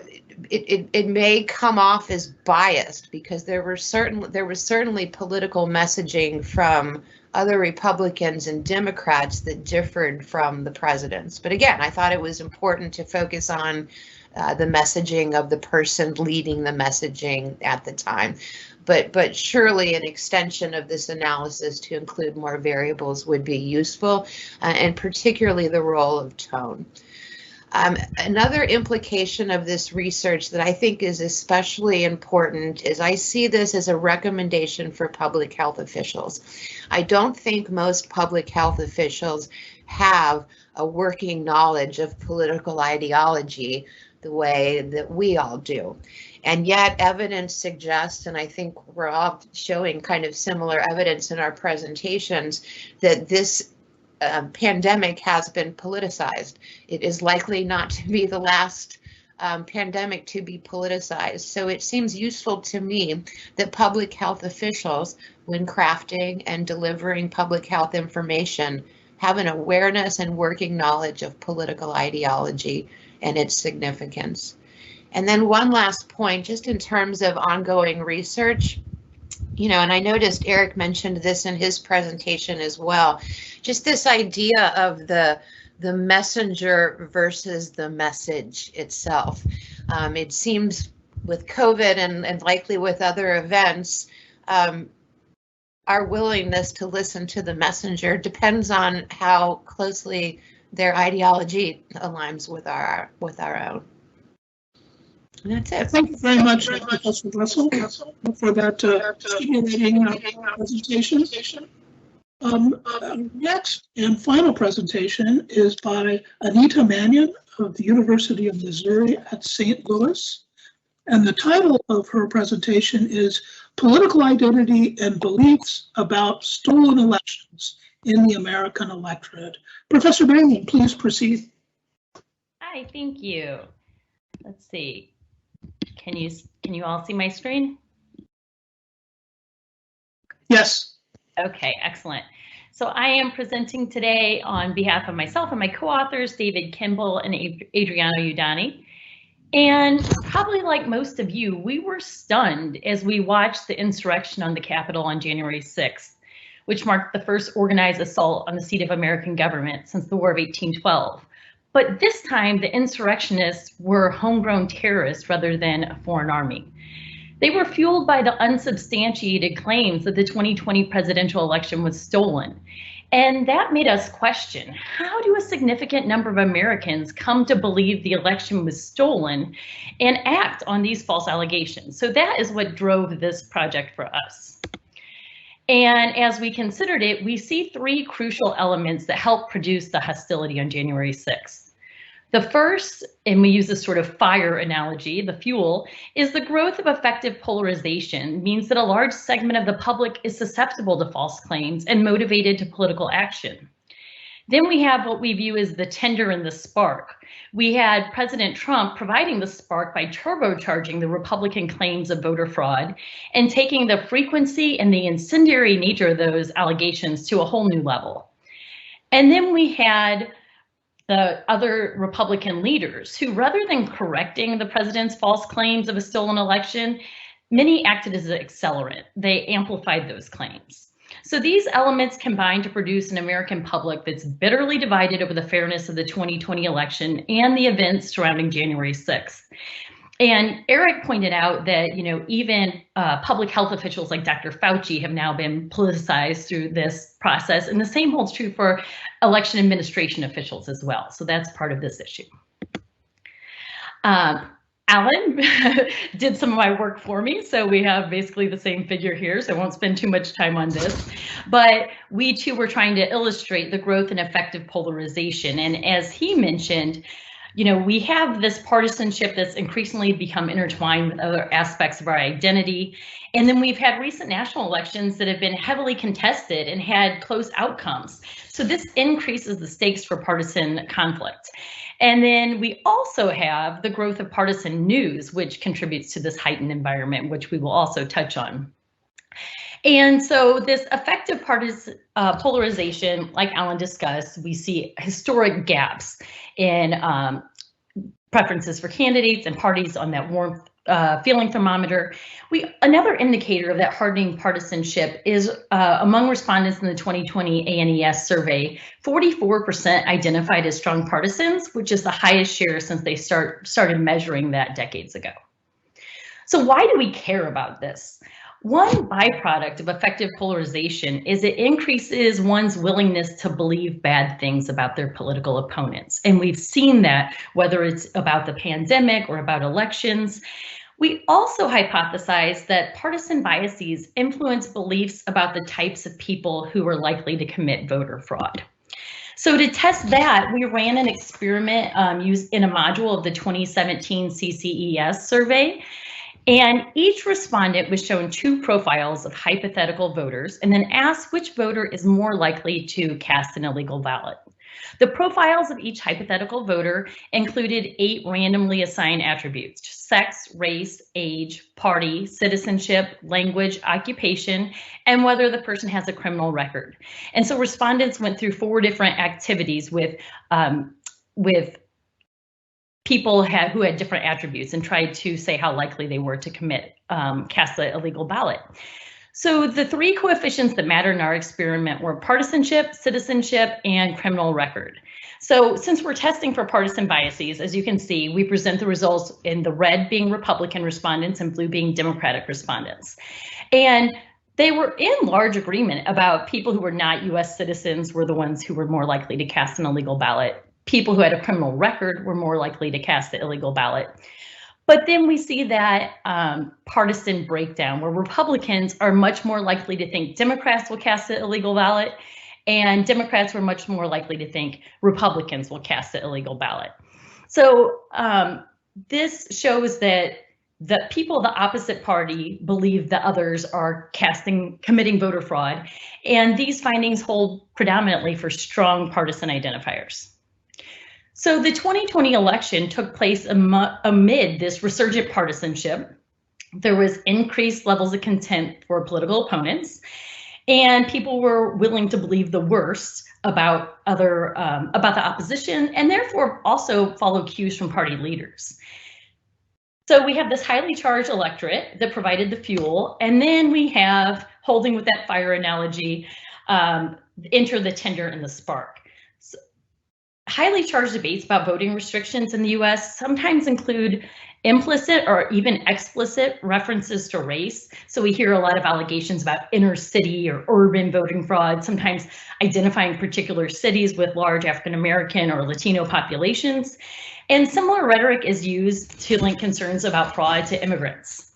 it may come off as biased because there was certainly political messaging from other Republicans and Democrats that differed from the president's. But again, I thought it was important to focus on the messaging of the person leading the messaging at the time. But surely an extension of this analysis to include more variables would be useful, and particularly the role of tone. Another implication of this research that I think is especially important is I see this as a recommendation for public health officials. I don't think most public health officials have a working knowledge of political ideology the way that we all do. And yet evidence suggests, and I think we're all showing kind of similar evidence in our presentations, that this pandemic has been politicized. It is likely not to be the last pandemic to be politicized. So it seems useful to me that public health officials, when crafting and delivering public health information, have an awareness and working knowledge of political ideology and its significance. And then one last point, just in terms of ongoing research, you know, and I noticed Eric mentioned this in his presentation as well, just this idea of the messenger versus the message itself. It seems with COVID and likely with other events, our willingness to listen to the messenger depends on how closely their ideology aligns with our own. And that's it.
Thank you very much, Professor Wessel, for that stimulating presentation. Next and final presentation is by Anita Mannion of the University of Missouri at St. Louis. And the title of her presentation is Political Identity and Beliefs About Stolen Elections in the American Electorate. Professor Mannion, please proceed.
Hi, thank you. Let's see. Can you all see my screen?
Yes.
Okay, excellent. So I am presenting today on behalf of myself and my co-authors, David Kimball and Adriano Udani. And probably like most of you, we were stunned as we watched the insurrection on the Capitol on January 6th, which marked the first organized assault on the seat of American government since the War of 1812. But this time, the insurrectionists were homegrown terrorists rather than a foreign army. They were fueled by the unsubstantiated claims that the 2020 presidential election was stolen. And that made us question, how do a significant number of Americans come to believe the election was stolen and act on these false allegations? So that is what drove this project for us. And as we considered it, we see three crucial elements that help produce the hostility on January 6th. The first, and we use this sort of fire analogy, the fuel, is the growth of affective polarization means that a large segment of the public is susceptible to false claims and motivated to political action. Then we have what we view as the tinder and the spark. We had President Trump providing the spark by turbocharging the Republican claims of voter fraud and taking the frequency and the incendiary nature of those allegations to a whole new level. And then we had the other Republican leaders who, rather than correcting the president's false claims of a stolen election, many acted as an accelerant. They amplified those claims. So these elements combine to produce an American public that's bitterly divided over the fairness of the 2020 election and the events surrounding January 6th. And Eric pointed out that, you know, even public health officials like Dr. Fauci have now been politicized through this process. And the same holds true for election administration officials as well. So that's part of this issue. Alan did some of my work for me, so we have basically the same figure here, so I won't spend too much time on this. But we too were trying to illustrate the growth in affective polarization. And as he mentioned, we have this partisanship that's increasingly become intertwined with other aspects of our identity. And then we've had recent national elections that have been heavily contested and had close outcomes. So this increases the stakes for partisan conflict. And then we also have the growth of partisan news, which contributes to this heightened environment, which we will also touch on. And so this affective polarization, like Alan discussed, we see historic gaps in preferences for candidates and parties on that warmth feeling thermometer. Another indicator of that hardening partisanship is among respondents in the 2020 ANES survey, 44% identified as strong partisans, which is the highest share since they started measuring that decades ago. So why do we care about this? One byproduct of affective polarization is it increases one's willingness to believe bad things about their political opponents. And we've seen that whether it's about the pandemic or about elections. We also hypothesize that partisan biases influence beliefs about the types of people who are likely to commit voter fraud. So to test that, we ran an experiment used in a module of the 2017 CCES survey. And each respondent was shown 2 profiles of hypothetical voters and then asked which voter is more likely to cast an illegal ballot. The profiles of each hypothetical voter included 8 randomly assigned attributes: sex, race, age, party, citizenship, language, occupation, and whether the person has a criminal record. And so respondents went through 4 different activities with people who had different attributes and tried to say how likely they were to cast the illegal ballot. So the 3 coefficients that matter in our experiment were partisanship, citizenship, and criminal record. So since we're testing for partisan biases, as you can see, we present the results in the red being Republican respondents and blue being Democratic respondents. And they were in large agreement about people who were not US citizens were the ones who were more likely to cast an illegal ballot. People who had a criminal record were more likely to cast the illegal ballot. But then we see that partisan breakdown where Republicans are much more likely to think Democrats will cast the illegal ballot, and Democrats were much more likely to think Republicans will cast the illegal ballot. So this shows that the people of the opposite party believe that others are committing voter fraud, and these findings hold predominantly for strong partisan identifiers. So the 2020 election took place amid this resurgent partisanship. There was increased levels of contempt for political opponents, and people were willing to believe the worst about the opposition, and therefore also follow cues from party leaders. So we have this highly charged electorate that provided the fuel, and then we have, holding with that fire analogy, enter the tinder and the spark. Highly charged debates about voting restrictions in the US sometimes include implicit or even explicit references to race. So we hear a lot of allegations about inner city or urban voting fraud, sometimes identifying particular cities with large African American or Latino populations. And similar rhetoric is used to link concerns about fraud to immigrants.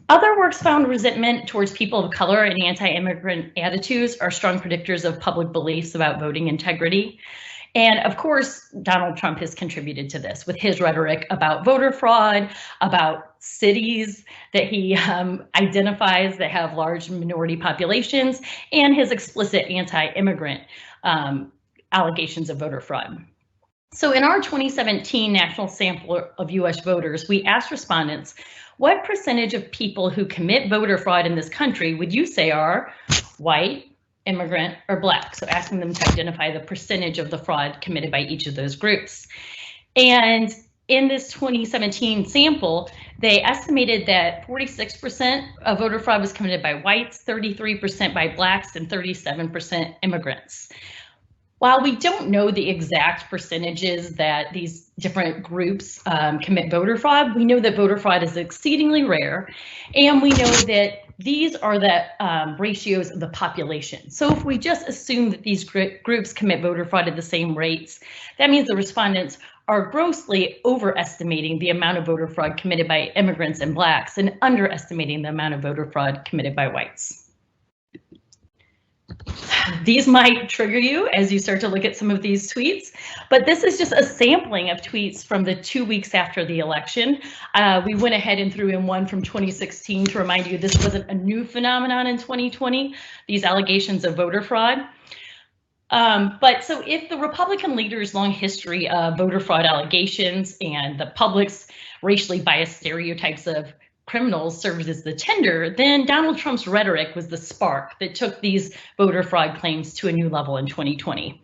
Other works found resentment towards people of color and anti-immigrant attitudes are strong predictors of public beliefs about voting integrity. And of course, Donald Trump has contributed to this with his rhetoric about voter fraud, about cities that he identifies that have large minority populations, and his explicit anti-immigrant allegations of voter fraud. So in our 2017 national sample of US voters, we asked respondents, what percentage of people who commit voter fraud in this country would you say are white, immigrant, or Black? So asking them to identify the percentage of the fraud committed by each of those groups. And in this 2017 sample, they estimated that 46% of voter fraud was committed by whites, 33% by Blacks, and 37% immigrants. While we don't know the exact percentages that these different groups commit voter fraud, we know that voter fraud is exceedingly rare, and we know that these are the ratios of the population. So if we just assume that these groups commit voter fraud at the same rates, that means the respondents are grossly overestimating the amount of voter fraud committed by immigrants and Blacks and underestimating the amount of voter fraud committed by whites. These might trigger you as you start to look at some of these tweets, but this is just a sampling of tweets from the 2 weeks after the election. We went ahead and threw in one from 2016 to remind you this wasn't a new phenomenon in 2020, these allegations of voter fraud. But so if the Republican leader's long history of voter fraud allegations and the public's racially biased stereotypes of criminals served as the tinder, then Donald Trump's rhetoric was the spark that took these voter fraud claims to a new level in 2020.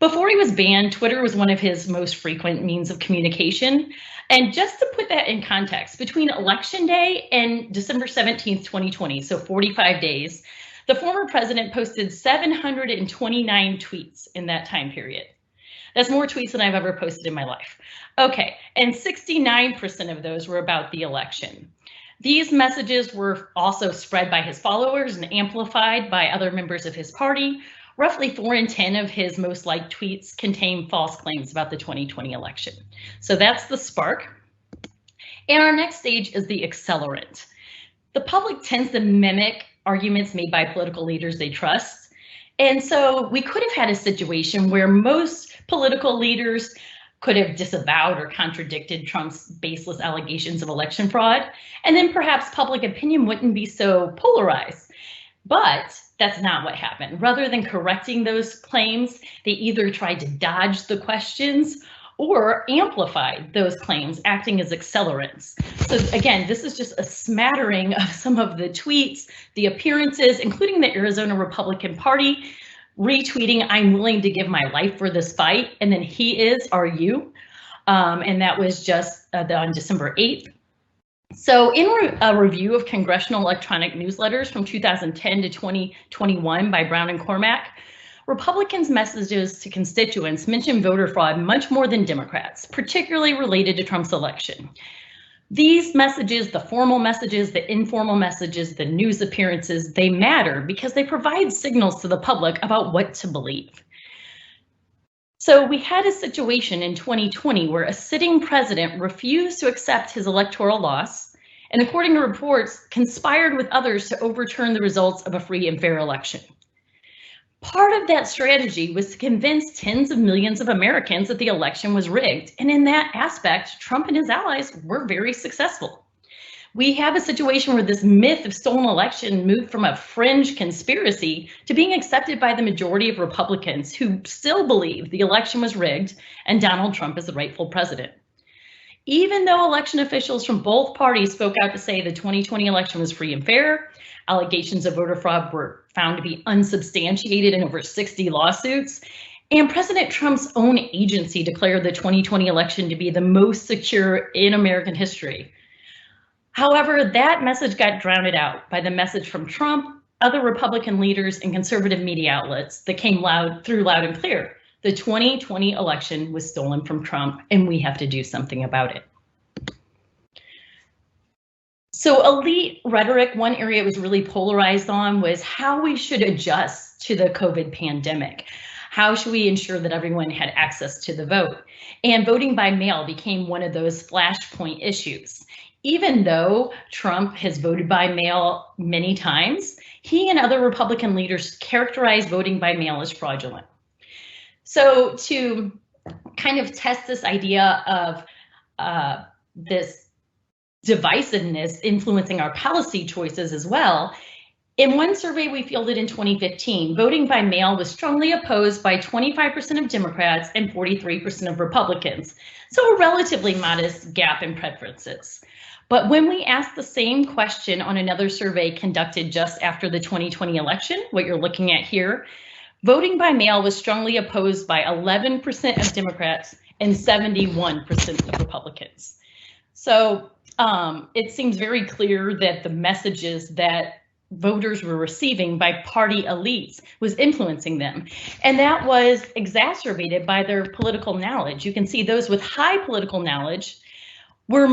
Before he was banned, Twitter was one of his most frequent means of communication. And just to put that in context, between Election Day and December 17th, 2020, so 45 days, the former president posted 729 tweets in that time period. That's more tweets than I've ever posted in my life. Okay, and 69% of those were about the election. These messages were also spread by his followers and amplified by other members of his party. Roughly 4 in 10 of his most liked tweets contain false claims about the 2020 election. So that's the spark. And our next stage is the accelerant. The public tends to mimic arguments made by political leaders they trust. And so we could have had a situation where most political leaders could have disavowed or contradicted Trump's baseless allegations of election fraud, and then perhaps public opinion wouldn't be so polarized. But that's not what happened. Rather than correcting those claims, they either tried to dodge the questions or amplified those claims, acting as accelerants. So again, this is just a smattering of some of the tweets, the appearances, including the Arizona Republican Party retweeting, "I'm willing to give my life for this fight," and then "he is, are you?" And that was just on December 8th. So in a review of congressional electronic newsletters from 2010 to 2021 by Brown and Cormack, Republicans' messages to constituents mention voter fraud much more than Democrats, particularly related to Trump's election. These messages, the formal messages, the informal messages, the news appearances, they matter because they provide signals to the public about what to believe. So we had a situation in 2020 where a sitting president refused to accept his electoral loss, and according to reports, conspired with others to overturn the results of a free and fair election. Part of that strategy was to convince tens of millions of Americans that the election was rigged. And in that aspect, Trump and his allies were very successful. We have a situation where this myth of stolen election moved from a fringe conspiracy to being accepted by the majority of Republicans who still believe the election was rigged and Donald Trump is the rightful president. Even though election officials from both parties spoke out to say the 2020 election was free and fair, allegations of voter fraud were found to be unsubstantiated in over 60 lawsuits, and President Trump's own agency declared the 2020 election to be the most secure in American history. However, that message got drowned out by the message from Trump, other Republican leaders, and conservative media outlets that came through loud and clear. The 2020 election was stolen from Trump, and we have to do something about it. So elite rhetoric, one area it was really polarized on was how we should adjust to the COVID pandemic. How should we ensure that everyone had access to the vote? And voting by mail became one of those flashpoint issues. Even though Trump has voted by mail many times, he and other Republican leaders characterized voting by mail as fraudulent. So to kind of test this idea of this divisiveness influencing our policy choices as well, in one survey we fielded in 2015, voting by mail was strongly opposed by 25% of Democrats and 43% of Republicans, so a relatively modest gap in preferences. But when we asked the same question on another survey conducted just after the 2020 election, what you're looking at here, voting by mail was strongly opposed by 11% of Democrats and 71% of Republicans. So it seems very clear that the messages that voters were receiving by party elites was influencing them. And that was exacerbated by their political knowledge. You can see those with high political knowledge had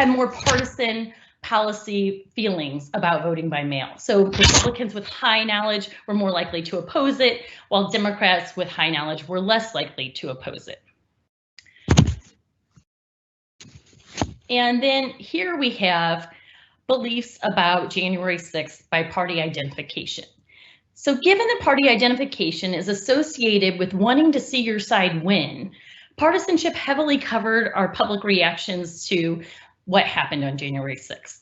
more partisan policy feelings about voting by mail. So Republicans with high knowledge were more likely to oppose it, while Democrats with high knowledge were less likely to oppose it. And then here we have beliefs about January 6th by party identification. So given that party identification is associated with wanting to see your side win, partisanship heavily covered our public reactions to what happened on January 6th,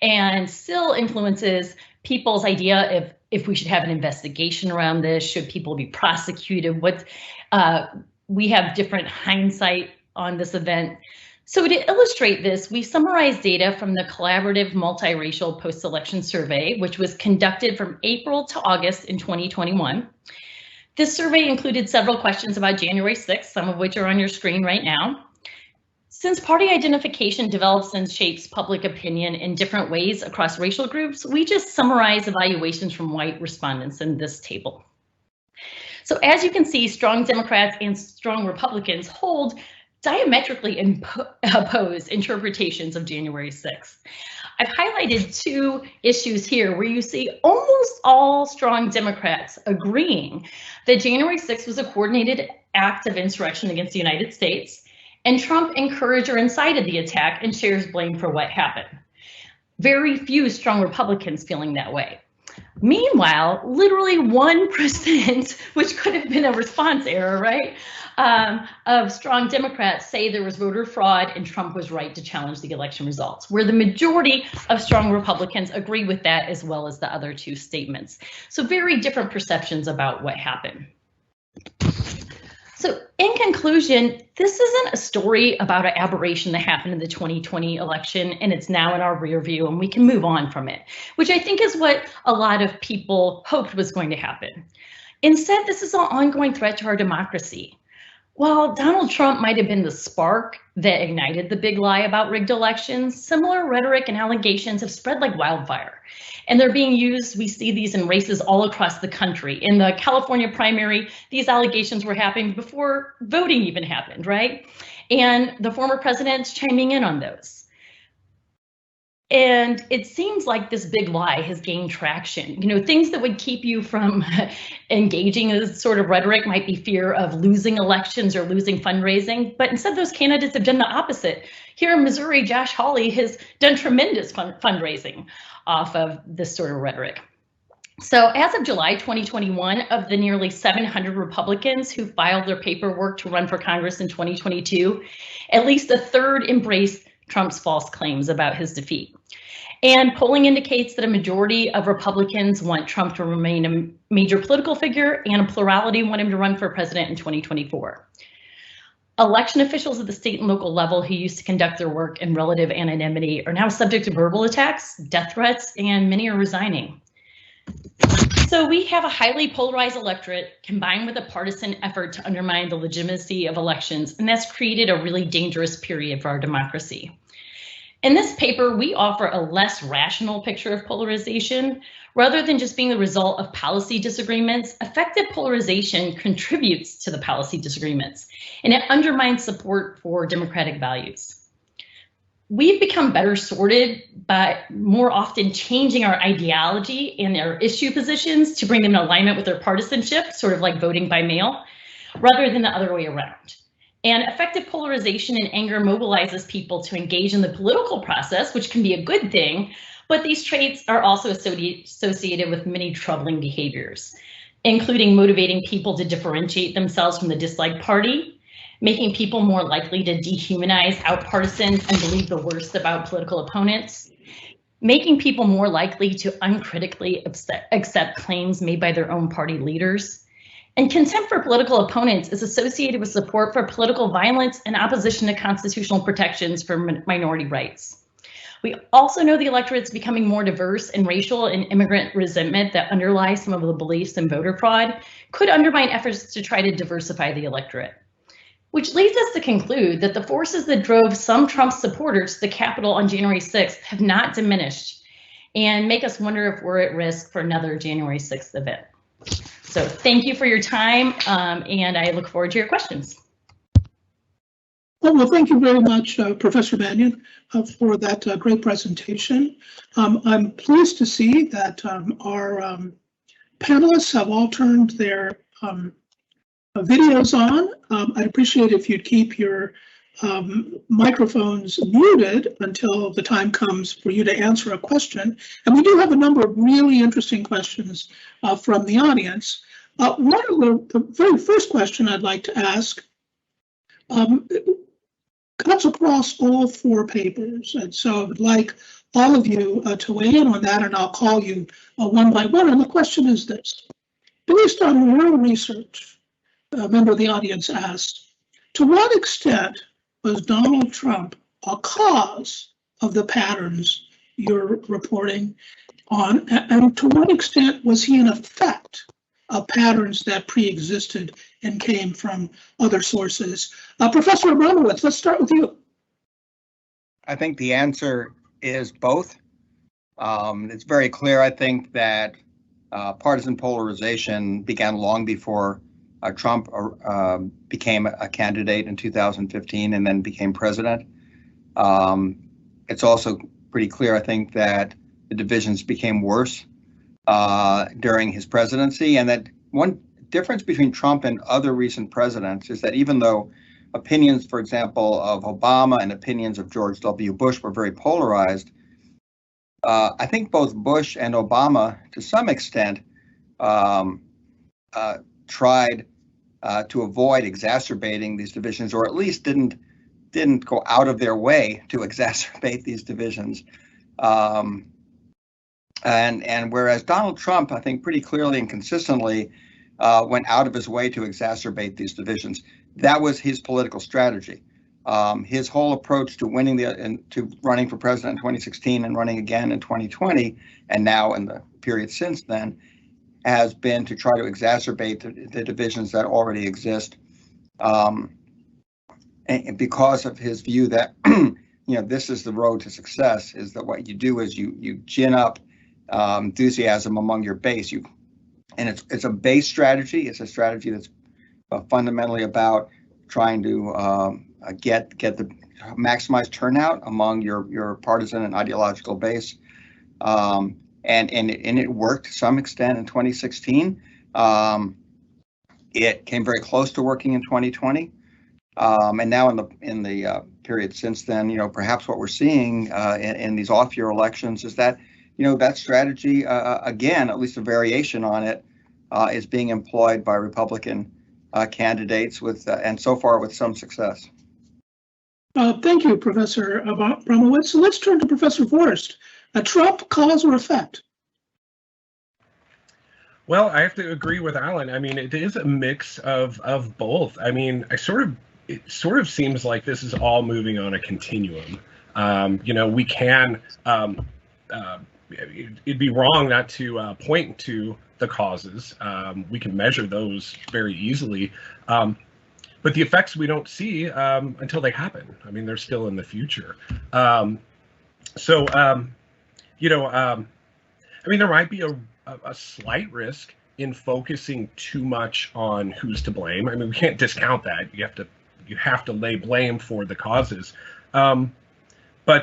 and still influences people's idea of if we should have an investigation around this, should people be prosecuted, we have different hindsight on this event. So to illustrate this, we summarized data from the collaborative multiracial post-election survey, which was conducted from April to August in 2021. This survey included several questions about January 6th, some of which are on your screen right now. Since party identification develops and shapes public opinion in different ways across racial groups, we just summarize evaluations from white respondents in this table. So as you can see, strong Democrats and strong Republicans hold diametrically opposed interpretations of January 6th. I've highlighted two issues here where you see almost all strong Democrats agreeing that January 6th was a coordinated act of insurrection against the United States, and Trump encouraged or incited the attack and shares blame for what happened. Very few strong Republicans feeling that way. Meanwhile, literally 1%, which could have been a response error, right, of strong Democrats say there was voter fraud and Trump was right to challenge the election results, where the majority of strong Republicans agree with that as well as the other two statements. So very different perceptions about what happened. So in conclusion, this isn't a story about an aberration that happened in the 2020 election and it's now in our rear view and we can move on from it, which I think is what a lot of people hoped was going to happen. Instead, this is an ongoing threat to our democracy. While Donald Trump might have been the spark that ignited the big lie about rigged elections, similar rhetoric and allegations have spread like wildfire. And they're being used, we see these in races all across the country. In the California primary, these allegations were happening before voting even happened, right? And the former president's chiming in on those. And it seems like this big lie has gained traction. You know, things that would keep you from engaging in this sort of rhetoric might be fear of losing elections or losing fundraising, but instead those candidates have done the opposite. Here in Missouri, Josh Hawley has done tremendous fundraising off of this sort of rhetoric. So as of July 2021, of the nearly 700 Republicans who filed their paperwork to run for Congress in 2022, at least a third embraced Trump's false claims about his defeat. And polling indicates that a majority of Republicans want Trump to remain a major political figure and a plurality want him to run for president in 2024. Election officials at the state and local level who used to conduct their work in relative anonymity are now subject to verbal attacks, death threats, and many are resigning. So we have a highly polarized electorate combined with a partisan effort to undermine the legitimacy of elections, and that's created a really dangerous period for our democracy. In this paper, we offer a less rational picture of polarization. Rather than just being the result of policy disagreements, affective polarization contributes to the policy disagreements, and it undermines support for democratic values. We've become better sorted by more often changing our ideology and our issue positions to bring them in alignment with their partisanship, sort of like voting by mail, rather than the other way around. And affective polarization and anger mobilizes people to engage in the political process, which can be a good thing, but these traits are also associated with many troubling behaviors, including motivating people to differentiate themselves from the disliked party, making people more likely to dehumanize outpartisans and believe the worst about political opponents, making people more likely to uncritically accept claims made by their own party leaders. And contempt for political opponents is associated with support for political violence and opposition to constitutional protections for minority rights. We also know the electorate's becoming more diverse, and racial and immigrant resentment that underlies some of the beliefs in voter fraud could undermine efforts to try to diversify the electorate. Which leads us to conclude that the forces that drove some Trump supporters to the Capitol on January 6th have not diminished and make us wonder if we're at risk for another January 6th event. So thank you for your time, and I look forward to your questions.
Well, thank you very much, Professor Mannion, for that great presentation. I'm pleased to see that our panelists have all turned their videos on. I'd appreciate if you'd keep your microphones muted until the time comes for you to answer a question. And we do have a number of really interesting questions from the audience. One of the very first question I'd like to ask cuts across all 4 papers. And so I would like all of you to weigh in on that, and I'll call you one by one. And the question is this: based on your research, a member of the audience asked, to what extent was Donald Trump a cause of the patterns you're reporting on, and to what extent was he an effect of patterns that pre-existed and came from other sources? Professor Abramowitz, let's start with you.
I think the answer is both. It's very clear, I think, that partisan polarization began long before Trump became a candidate in 2015 and then became president. It's also pretty clear, I think, that the divisions became worse during his presidency, and that one difference between Trump and other recent presidents is that even though opinions, for example, of Obama and opinions of George W. Bush were very polarized, I think both Bush and Obama, to some extent, tried to avoid exacerbating these divisions, or at least didn't go out of their way to exacerbate these divisions. And whereas Donald Trump, I think, pretty clearly and consistently went out of his way to exacerbate these divisions. That was his political strategy. His whole approach to winning to running for president in 2016 and running again in 2020, and now in the period since then, has been to try to exacerbate the divisions that already exist, and because of his view that this is the road to success, is that what you do is you gin up enthusiasm among your base. And it's a base strategy. It's a strategy that's fundamentally about trying to maximize turnout among your partisan and ideological base. And it worked to some extent in 2016. It came very close to working in 2020. And now in the period since then, perhaps what we're seeing in these off-year elections is that, that strategy, again, at least a variation on it, is being employed by Republican candidates and so far with some success.
Thank you, Professor Abramowitz. So let's turn to Professor Forrest. A Trump cause or effect?
Well, I have to agree with Alan. I mean, it is a mix of both. I mean, it sort of seems like this is all moving on a continuum. We can. It'd be wrong not to point to the causes. We can measure those very easily. But the effects we don't see until they happen. I mean, they're still in the future. I mean, there might be a slight risk in focusing too much on who's to blame. I mean, we can't discount that. You have to lay blame for the causes. But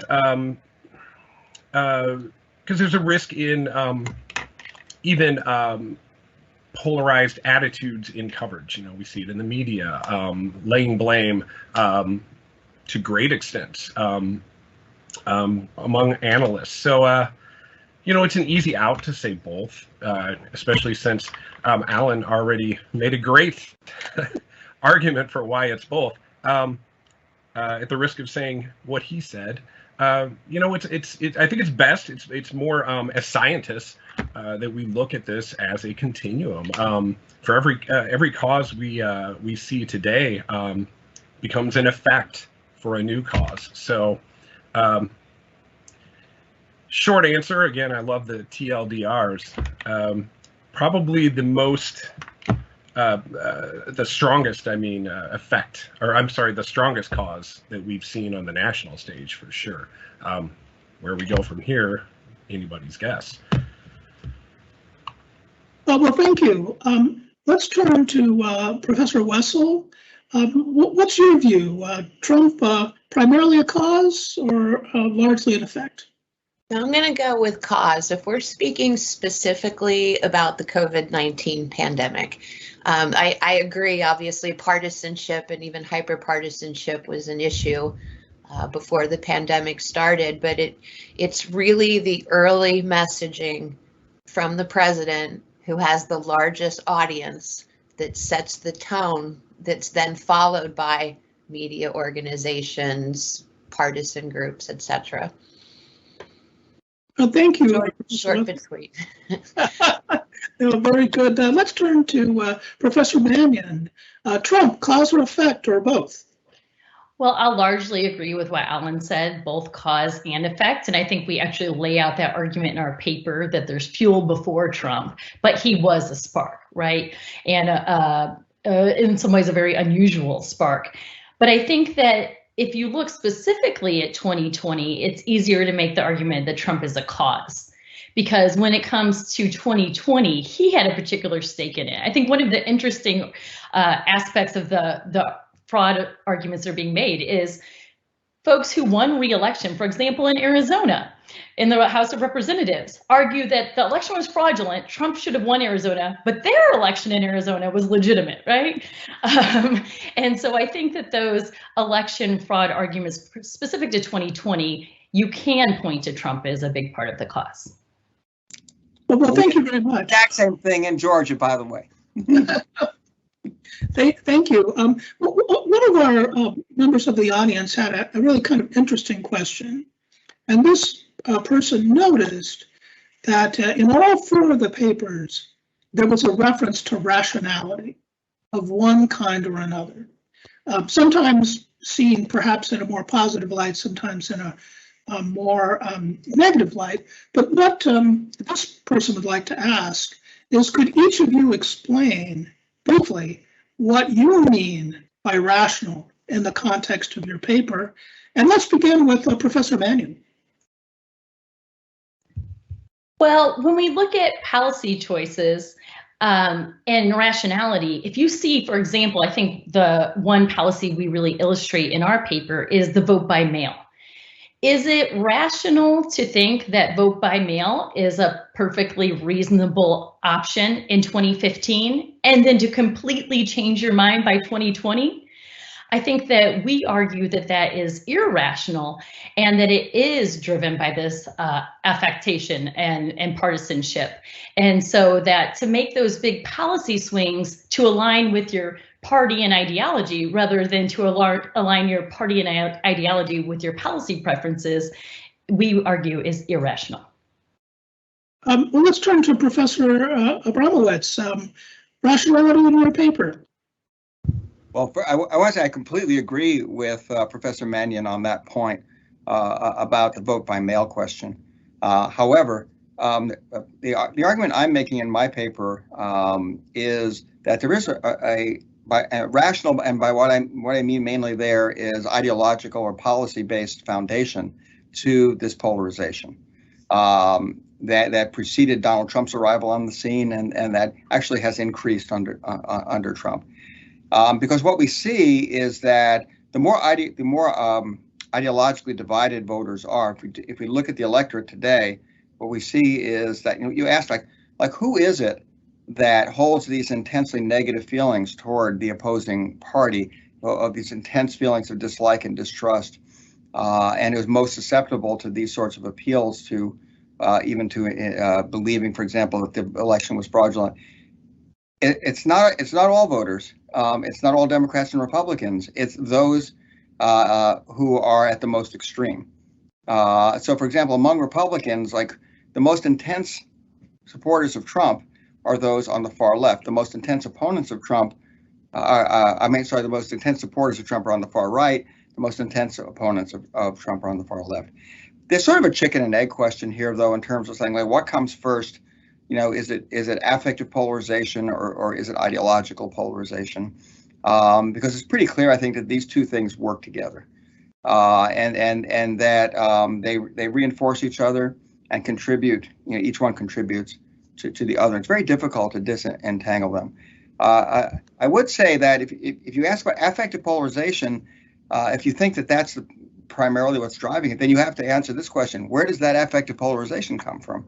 because there's a risk in even polarized attitudes in coverage. We see it in the media, laying blame to great extents among analysts. So, it's an easy out to say both, especially since Alan already made a great argument for why it's both. At the risk of saying what he said, I think it's best. It's more as scientists that we look at this as a continuum. For every cause we see today becomes an effect for a new cause. So, short answer, again, I love the TLDRs. Probably the most, the strongest, effect, or I'm sorry, the strongest cause that we've seen on the national stage for sure. Where we go from here, anybody's guess.
Well, thank you. Let's turn to Professor Wessel. What's your view? Trump primarily a cause or largely an effect?
I'm going to go with cause. If we're speaking specifically about the COVID-19 pandemic, I agree, obviously, partisanship and even hyperpartisanship was an issue before the pandemic started, but it's really the early messaging from the president, who has the largest audience, that sets the tone, that's then followed by media organizations, partisan groups, etc.
Thank you.
Short but sweet.
Very good. Let's turn to Professor Mannion. Trump, cause or effect, or both?
Well, I'll largely agree with what Alan said, both cause and effect. And I think we actually lay out that argument in our paper that there's fuel before Trump, but he was a spark, right? And in some ways, a very unusual spark. But I think that if you look specifically at 2020, it's easier to make the argument that Trump is a cause. Because when it comes to 2020, he had a particular stake in it. I think one of the interesting aspects of the fraud arguments that are being made is folks who won re-election, for example, in Arizona, in the House of Representatives, argue that the election was fraudulent. Trump should have won Arizona, but their election in Arizona was legitimate, right? And so I think that those election fraud arguments specific to 2020, you can point to Trump as a big part of the cause.
Well, thank you very much.
Exact same thing in Georgia, by the way.
Thank you. One of our members of the audience had a really kind of interesting question. And this person noticed that in all four of the papers, there was a reference to rationality of one kind or another. Sometimes seen perhaps in a more positive light, sometimes in a more negative light. But what this person would like to ask is, could each of you explain briefly what you mean by rational in the context of your paper? And let's begin with Professor Mannion.
Well, when we look at policy choices and rationality, if you see, for example, I think the one policy we really illustrate in our paper is the vote by mail. Is it rational to think that vote by mail is a perfectly reasonable option in 2015 and then to completely change your mind by 2020? I think that we argue that that is irrational and that it is driven by this affectation and partisanship. And so that to make those big policy swings to align with your party and ideology rather than to align your party and ideology with your policy preferences, we argue is irrational.
Well, let's turn to Professor Abramowitz. Rationality in your paper.
Well, I want to say I completely agree with Professor Mannion on that point about the vote by mail question. However, the argument I'm making in my paper is that there is a rational, and by what I mean mainly there is ideological or policy-based foundation to this polarization that preceded Donald Trump's arrival on the scene, and that actually has increased under Trump. Because what we see is that the more ideologically divided voters are, if we look at the electorate today, what we see is that you ask like who is it that holds these intensely negative feelings toward the opposing party, of these intense feelings of dislike and distrust, and is most susceptible to these sorts of appeals to even to believing, for example, that the election was fraudulent. It's not all voters. It's not all Democrats and Republicans. It's those who are at the most extreme. So, for example, among Republicans, like the most intense supporters of Trump are those on the far left. The most intense opponents of Trump, the most intense supporters of Trump are on the far right. The most intense opponents of Trump are on the far left. There's sort of a chicken and egg question here, though, in terms of saying, like, what comes first? You know, is it affective polarization or is it ideological polarization? Because it's pretty clear, I think, that these two things work together, and that they reinforce each other and contribute. You know, each one contributes to the other. It's very difficult to disentangle them. I would say that if you ask about affective polarization, if you think that that's primarily what's driving it, then you have to answer this question: where does that affective polarization come from?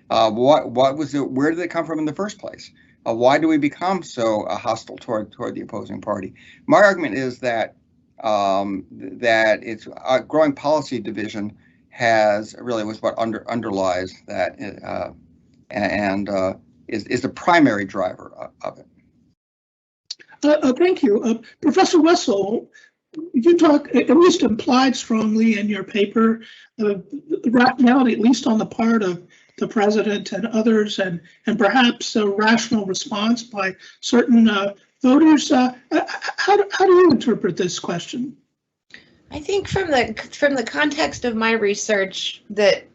What was it? Where did it come from in the first place? Why do we become so hostile toward the opposing party? My argument is that that it's growing policy division was what underlies that, and is the primary driver of it.
Thank you. Professor Wessel, you talk, at least implied strongly in your paper, the rationality, at least on the part of the president and others, and perhaps a rational response by certain voters. How do you interpret this question?
I think from the context of my research that,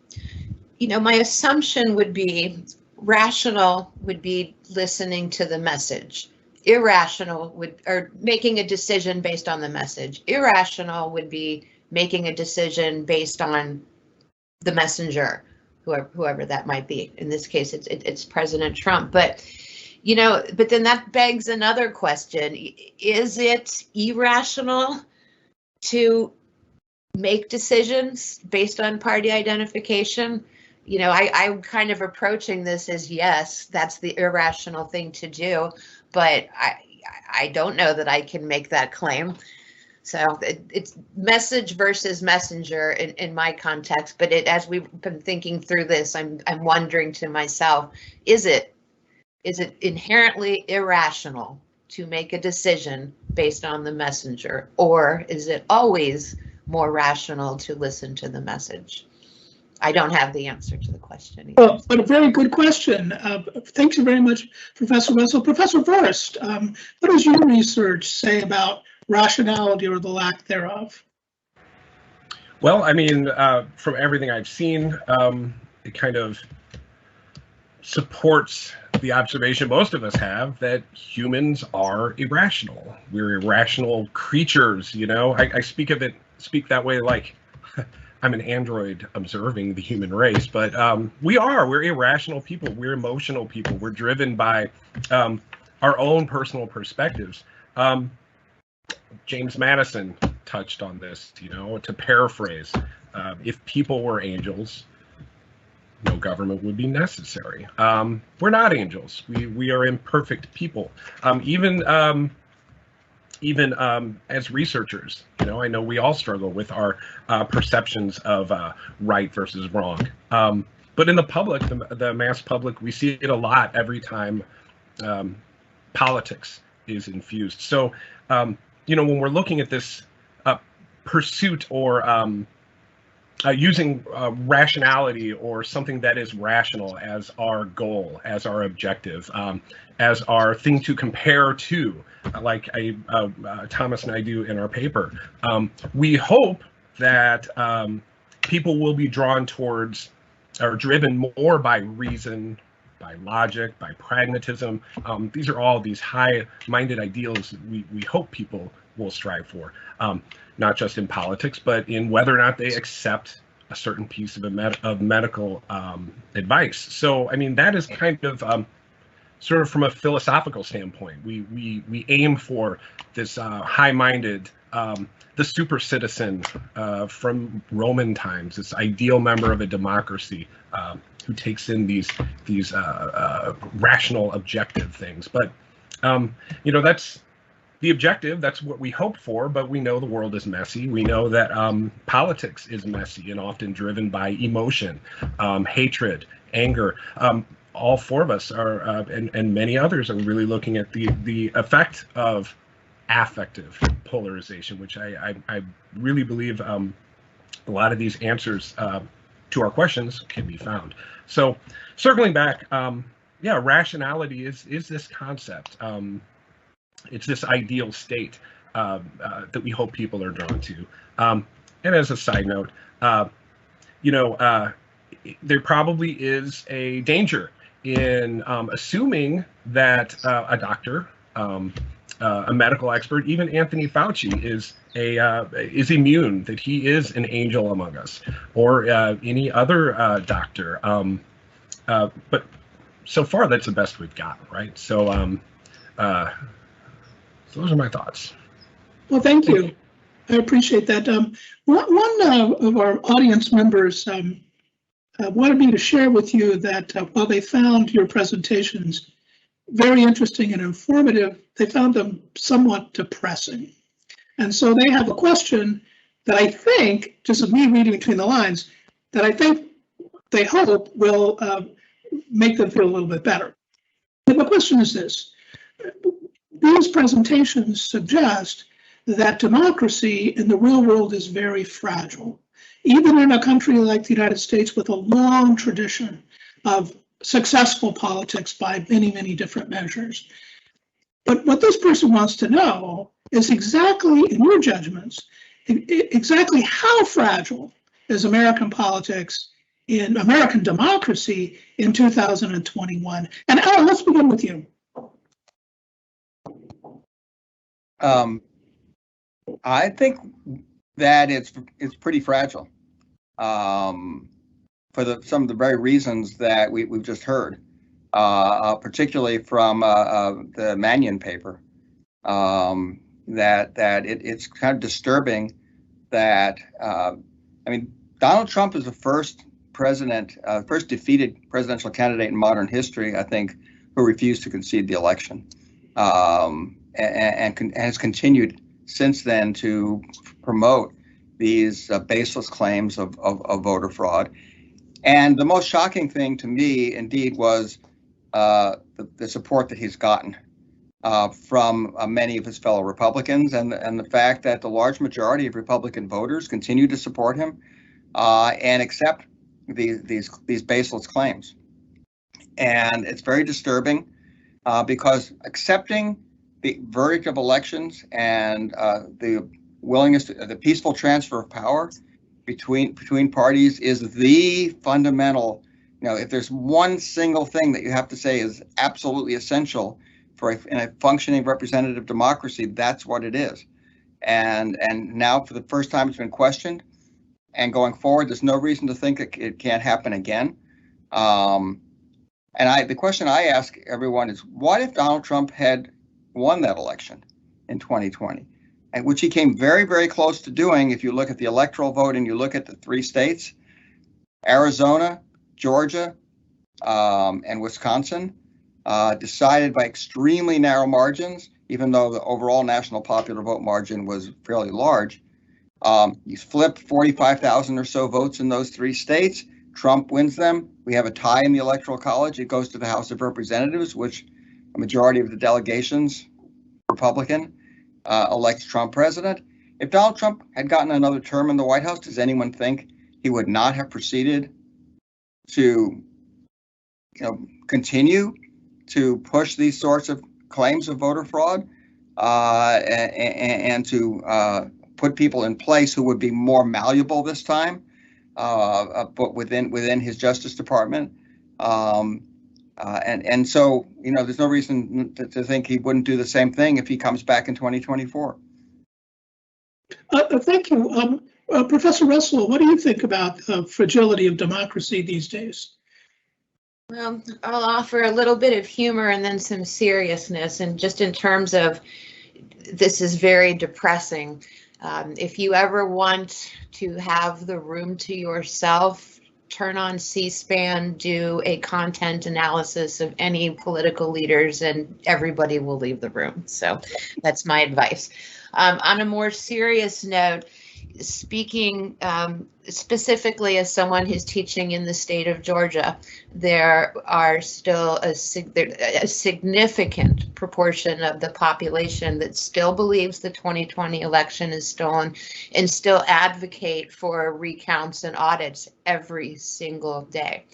my assumption would be rational would be listening to the message. Irrational or making a decision based on the message. Irrational would be making a decision based on the messenger, whoever that might be. In this case, it's President Trump. But then that begs another question: is it irrational to make decisions based on party identification? I'm kind of approaching this as, yes, that's the irrational thing to do, but I don't know that I can make that claim. So it's message versus messenger in my context. But as we've been thinking through this, I'm wondering to myself, is it inherently irrational to make a decision based on the messenger, or is it always more rational to listen to the message? I don't have the answer to the question.
Well, but a very good question. Thank you very much, Professor Wessel. Professor Duress, what does your research say about rationality or the lack thereof?
Well, I mean, from everything I've seen, it kind of supports the observation most of us have that humans are irrational. We're irrational creatures, I speak that way like I'm an android observing the human race, but we're irrational people. We're emotional people. We're driven by our own personal perspectives. James Madison touched on this, to paraphrase, if people were angels, no government would be necessary. We're not angels. We are imperfect people. Even as researchers, I know we all struggle with our perceptions of right versus wrong. But in the public, the mass public, we see it a lot every time politics is infused. So, when we're looking at this pursuit or using rationality or something that is rational as our goal, as our objective, as our thing to compare to, like Thomas and I do in our paper, we hope that people will be drawn towards or driven more by reason, by logic, by pragmatism. These are all these high-minded ideals that we hope people will strive for, not just in politics, but in whether or not they accept a certain piece of medical advice. So, I mean, that is kind of sort of from a philosophical standpoint. We aim for this high-minded, the super citizen from Roman times, this ideal member of a democracy who takes in these rational, objective things. But that's the objective. That's what we hope for. But we know the world is messy. We know that politics is messy and often driven by emotion, hatred, anger. All four of us are, and many others are really looking at the effect of affective polarization, which I really believe a lot of these answers to our questions can be found. So, circling back, rationality is this concept. It's this ideal state that we hope people are drawn to. And as a side note, there probably is a danger in assuming that a doctor, a medical expert, even Anthony Fauci is immune, that he is an angel among us, or any other doctor. But so far, that's the best we've got, right? So, so those are my thoughts.
Well, thank you. I appreciate that. One of our audience members wanted me to share with you that while they found your presentations very interesting and informative, they found them somewhat depressing. And so they have a question that I think, just me reading between the lines, that I think they hope will make them feel a little bit better. And the question is this: these presentations suggest that democracy in the real world is very fragile, even in a country like the United States with a long tradition of successful politics by many, many different measures. But what this person wants to know is exactly, in your judgments, exactly how fragile is American politics in American democracy in 2021. And Alan, let's begin with you.
I think that it's pretty fragile for some of the very reasons that we've just heard, particularly from the Mannion paper. That it's kind of disturbing that Donald Trump is the first defeated presidential candidate in modern history, I think, who refused to concede the election, and has continued since then to promote these baseless claims of voter fraud. And the most shocking thing to me, indeed, was the support that he's gotten from many of his fellow Republicans, and the fact that the large majority of Republican voters continue to support him and accept these baseless claims. And it's very disturbing because accepting the verdict of elections and the willingness to the peaceful transfer of power between parties is the fundamental. If there's one single thing that you have to say is absolutely essential in a functioning representative democracy, that's what it is. And now, for the first time, it's been questioned. And going forward, there's no reason to think it can't happen again. And the question I ask everyone is, what if Donald Trump had won that election in 2020, and which he came very, very close to doing? If you look at the electoral vote and you look at the 3 states, Arizona, Georgia, and Wisconsin, decided by extremely narrow margins, even though the overall national popular vote margin was fairly large. You flip 45,000 or so votes in those 3 states. Trump wins them. We have a tie in the Electoral College. It goes to the House of Representatives, which a majority of the delegations, Republican, elects Trump president. If Donald Trump had gotten another term in the White House, does anyone think he would not have proceeded to continue to push these sorts of claims of voter fraud and to put people in place who would be more malleable this time, but within his Justice Department, and so there's no reason to think he wouldn't do the same thing if he comes back in 2024.
Thank you, Professor Wessel. What do you think about fragility of democracy these days?
Well, I'll offer a little bit of humor and then some seriousness, and just in terms of this is very depressing. If you ever want to have the room to yourself, turn on C-SPAN, do a content analysis of any political leaders, and everybody will leave the room. So that's my advice. On a more serious note, speaking specifically as someone who's teaching in the state of Georgia, there are still a significant proportion of the population that still believes the 2020 election is stolen and still advocate for recounts and audits every single day.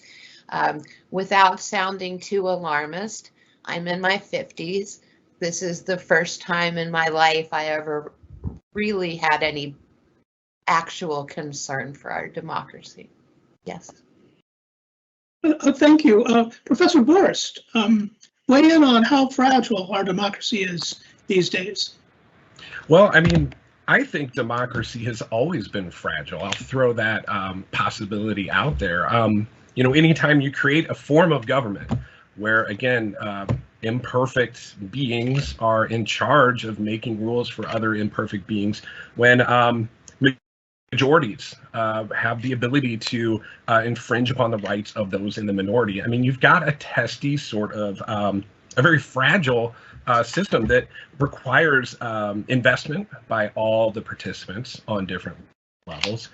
Without sounding too alarmist, I'm in my 50s. This is the first time in my life I ever really had any actual concern for our democracy. Yes.
Thank you. Professor Borst, weigh in on how fragile our democracy is these days.
Well, I think democracy has always been fragile. I'll throw that possibility out there. Anytime you create a form of government where, again, imperfect beings are in charge of making rules for other imperfect beings, when majorities have the ability to infringe upon the rights of those in the minority. I mean, you've got a testy sort of a very fragile system that requires investment by all the participants on different levels,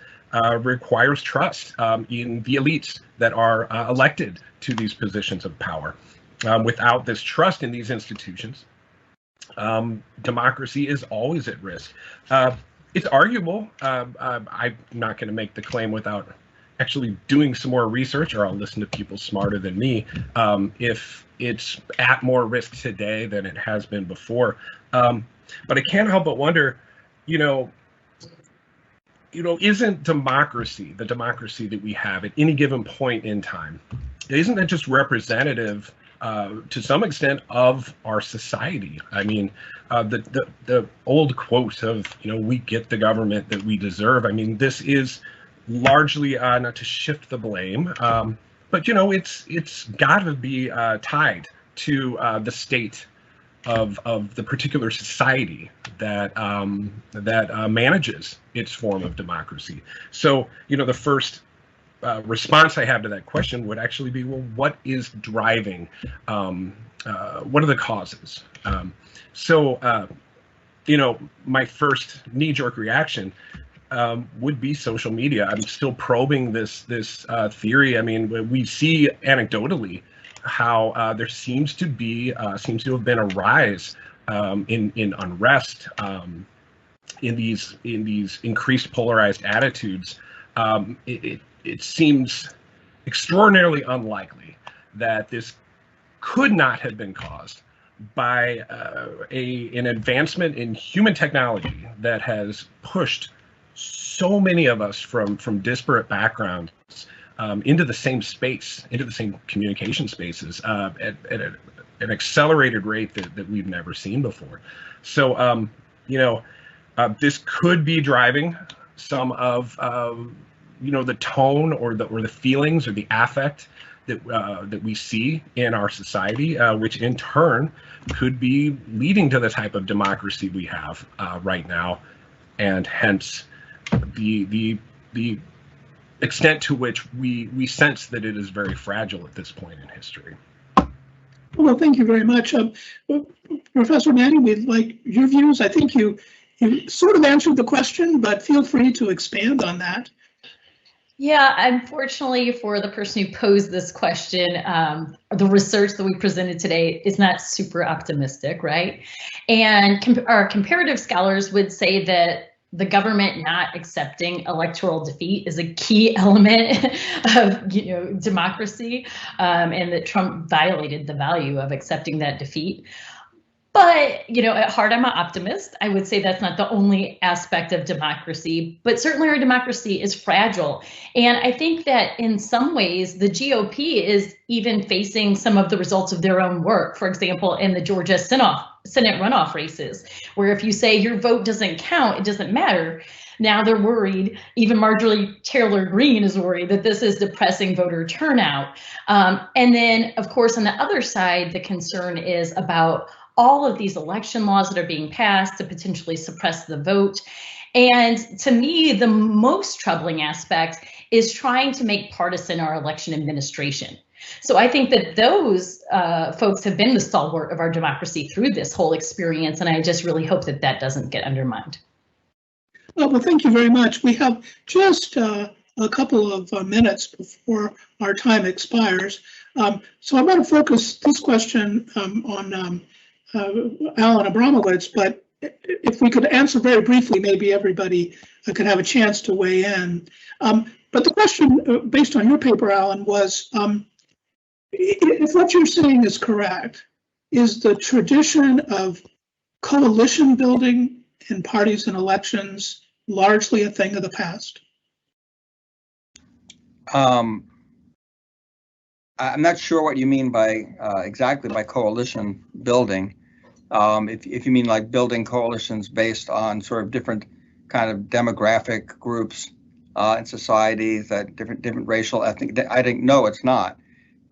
requires trust in the elites that are elected to these positions of power. Without this trust in these institutions, democracy is always at risk. It's arguable. I'm not going to make the claim without actually doing some more research, or I'll listen to people smarter than me, if it's at more risk today than it has been before. But I can't help but wonder, isn't democracy, the democracy that we have at any given point in time, isn't that just representative to some extent of our society? I mean, the old quote of, we get the government that we deserve. I mean, this is largely not to shift the blame, but it's got to be tied to the state of the particular society that manages its form of democracy. So, the first response I have to that question would actually be, well, what is driving? What are the causes? My first knee-jerk reaction would be social media. I'm still probing this theory. I mean, we see anecdotally how there seems to have been a rise in unrest, in these increased polarized attitudes. It seems extraordinarily unlikely that this could not have been caused by an advancement in human technology that has pushed so many of us from disparate backgrounds into the same space, into the same communication spaces at an accelerated rate that we've never seen before. So, this could be driving some of the tone or the feelings or the affect that we see in our society, which in turn could be leading to the type of democracy we have right now, and hence the extent to which we sense that it is very fragile at this point in history.
Well, thank you very much. Professor Manning, we'd like your views. I think you sort of answered the question, but feel free to expand on that.
Yeah, unfortunately for the person who posed this question, the research that we presented today is not super optimistic, right? And our comparative scholars would say that the government not accepting electoral defeat is a key element of democracy, and that Trump violated the value of accepting that defeat. But, at heart, I'm an optimist. I would say that's not the only aspect of democracy, but certainly our democracy is fragile. And I think that in some ways, the GOP is even facing some of the results of their own work. For example, in the Georgia Senate runoff races, where if you say your vote doesn't count, it doesn't matter. Now they're worried. Even Marjorie Taylor Greene is worried that this is depressing voter turnout. And then, of course, on the other side, the concern is about all of these election laws that are being passed to potentially suppress the vote. And to me, the most troubling aspect is trying to make partisan our election administration. So I think that those folks have been the stalwart of our democracy through this whole experience, and I just really hope that that doesn't get undermined.
Well, thank you very much. We have just a couple of minutes before our time expires. So I'm going to focus this question on Alan Abramowitz, but if we could answer very briefly, maybe everybody could have a chance to weigh in. But the question, based on your paper, Alan, was if what you're saying is correct, is the tradition of coalition building in parties and elections largely a thing of the past?
I'm not sure what you mean by exactly by coalition building. If you mean like building coalitions based on sort of different kind of demographic groups in society, that different racial, ethnic, I think no, it's not.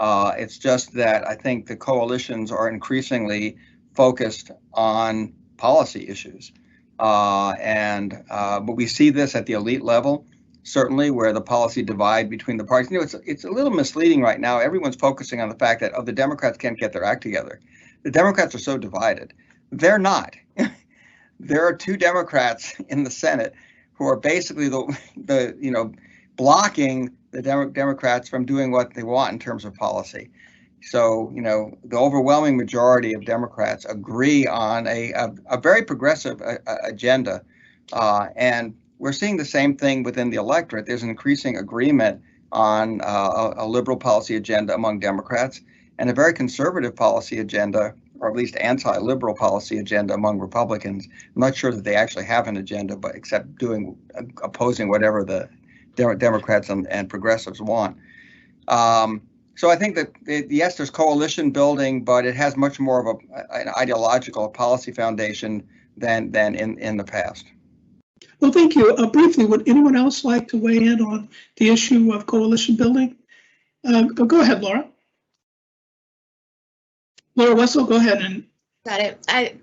It's just that I think the coalitions are increasingly focused on policy issues. But we see this at the elite level, certainly, where the policy divide between the parties. You know, it's a little misleading right now. Everyone's focusing on the fact that, oh, the Democrats can't get their act together. The Democrats are so divided. They're not. There are 2 Democrats in the Senate who are basically blocking the Democrats from doing what they want in terms of policy. So, the overwhelming majority of Democrats agree on a very progressive agenda. And we're seeing the same thing within the electorate. There's an increasing agreement on a liberal policy agenda among Democrats and a very conservative policy agenda, or at least anti-liberal policy agenda among Republicans. I'm not sure that they actually have an agenda, but except opposing whatever the Democrats and progressives want. So I think that, yes, there's coalition building, but it has much more of an ideological policy foundation than in the past.
Well, thank you. Briefly, would anyone else like to weigh in on the issue of coalition building? Go ahead, Laura. Laura Wessel, go ahead. And
got it.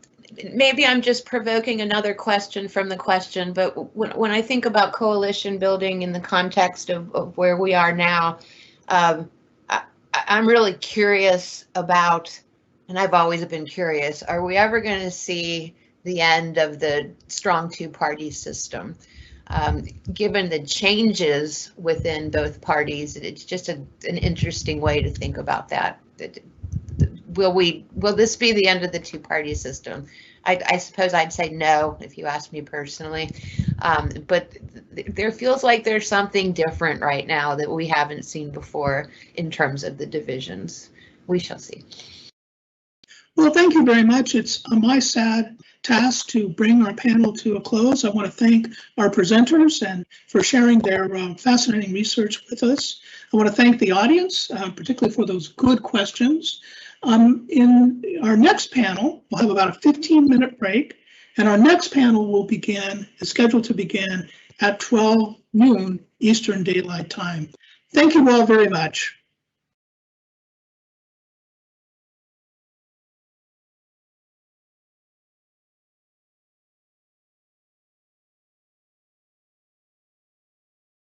Maybe I'm just provoking another question from the question, but when I think about coalition building in the context of where we are now, I'm really curious about, and I've always been curious, are we ever going to see the end of the strong 2-party system? Given the changes within both parties, it's just an interesting way to think about that. Will this be the end of the 2-party system? I suppose I'd say no if you ask me personally, but there feels like there's something different right now that we haven't seen before in terms of the divisions. We shall see.
well, thank you very much. It's my sad task to bring our panel to a close. I want to thank our presenters and for sharing their fascinating research with us. I want to thank the audience, particularly for those good questions. In our next panel, we'll have about a 15-minute break, and our next panel is scheduled to begin at 12 noon Eastern Daylight Time. Thank you all very much.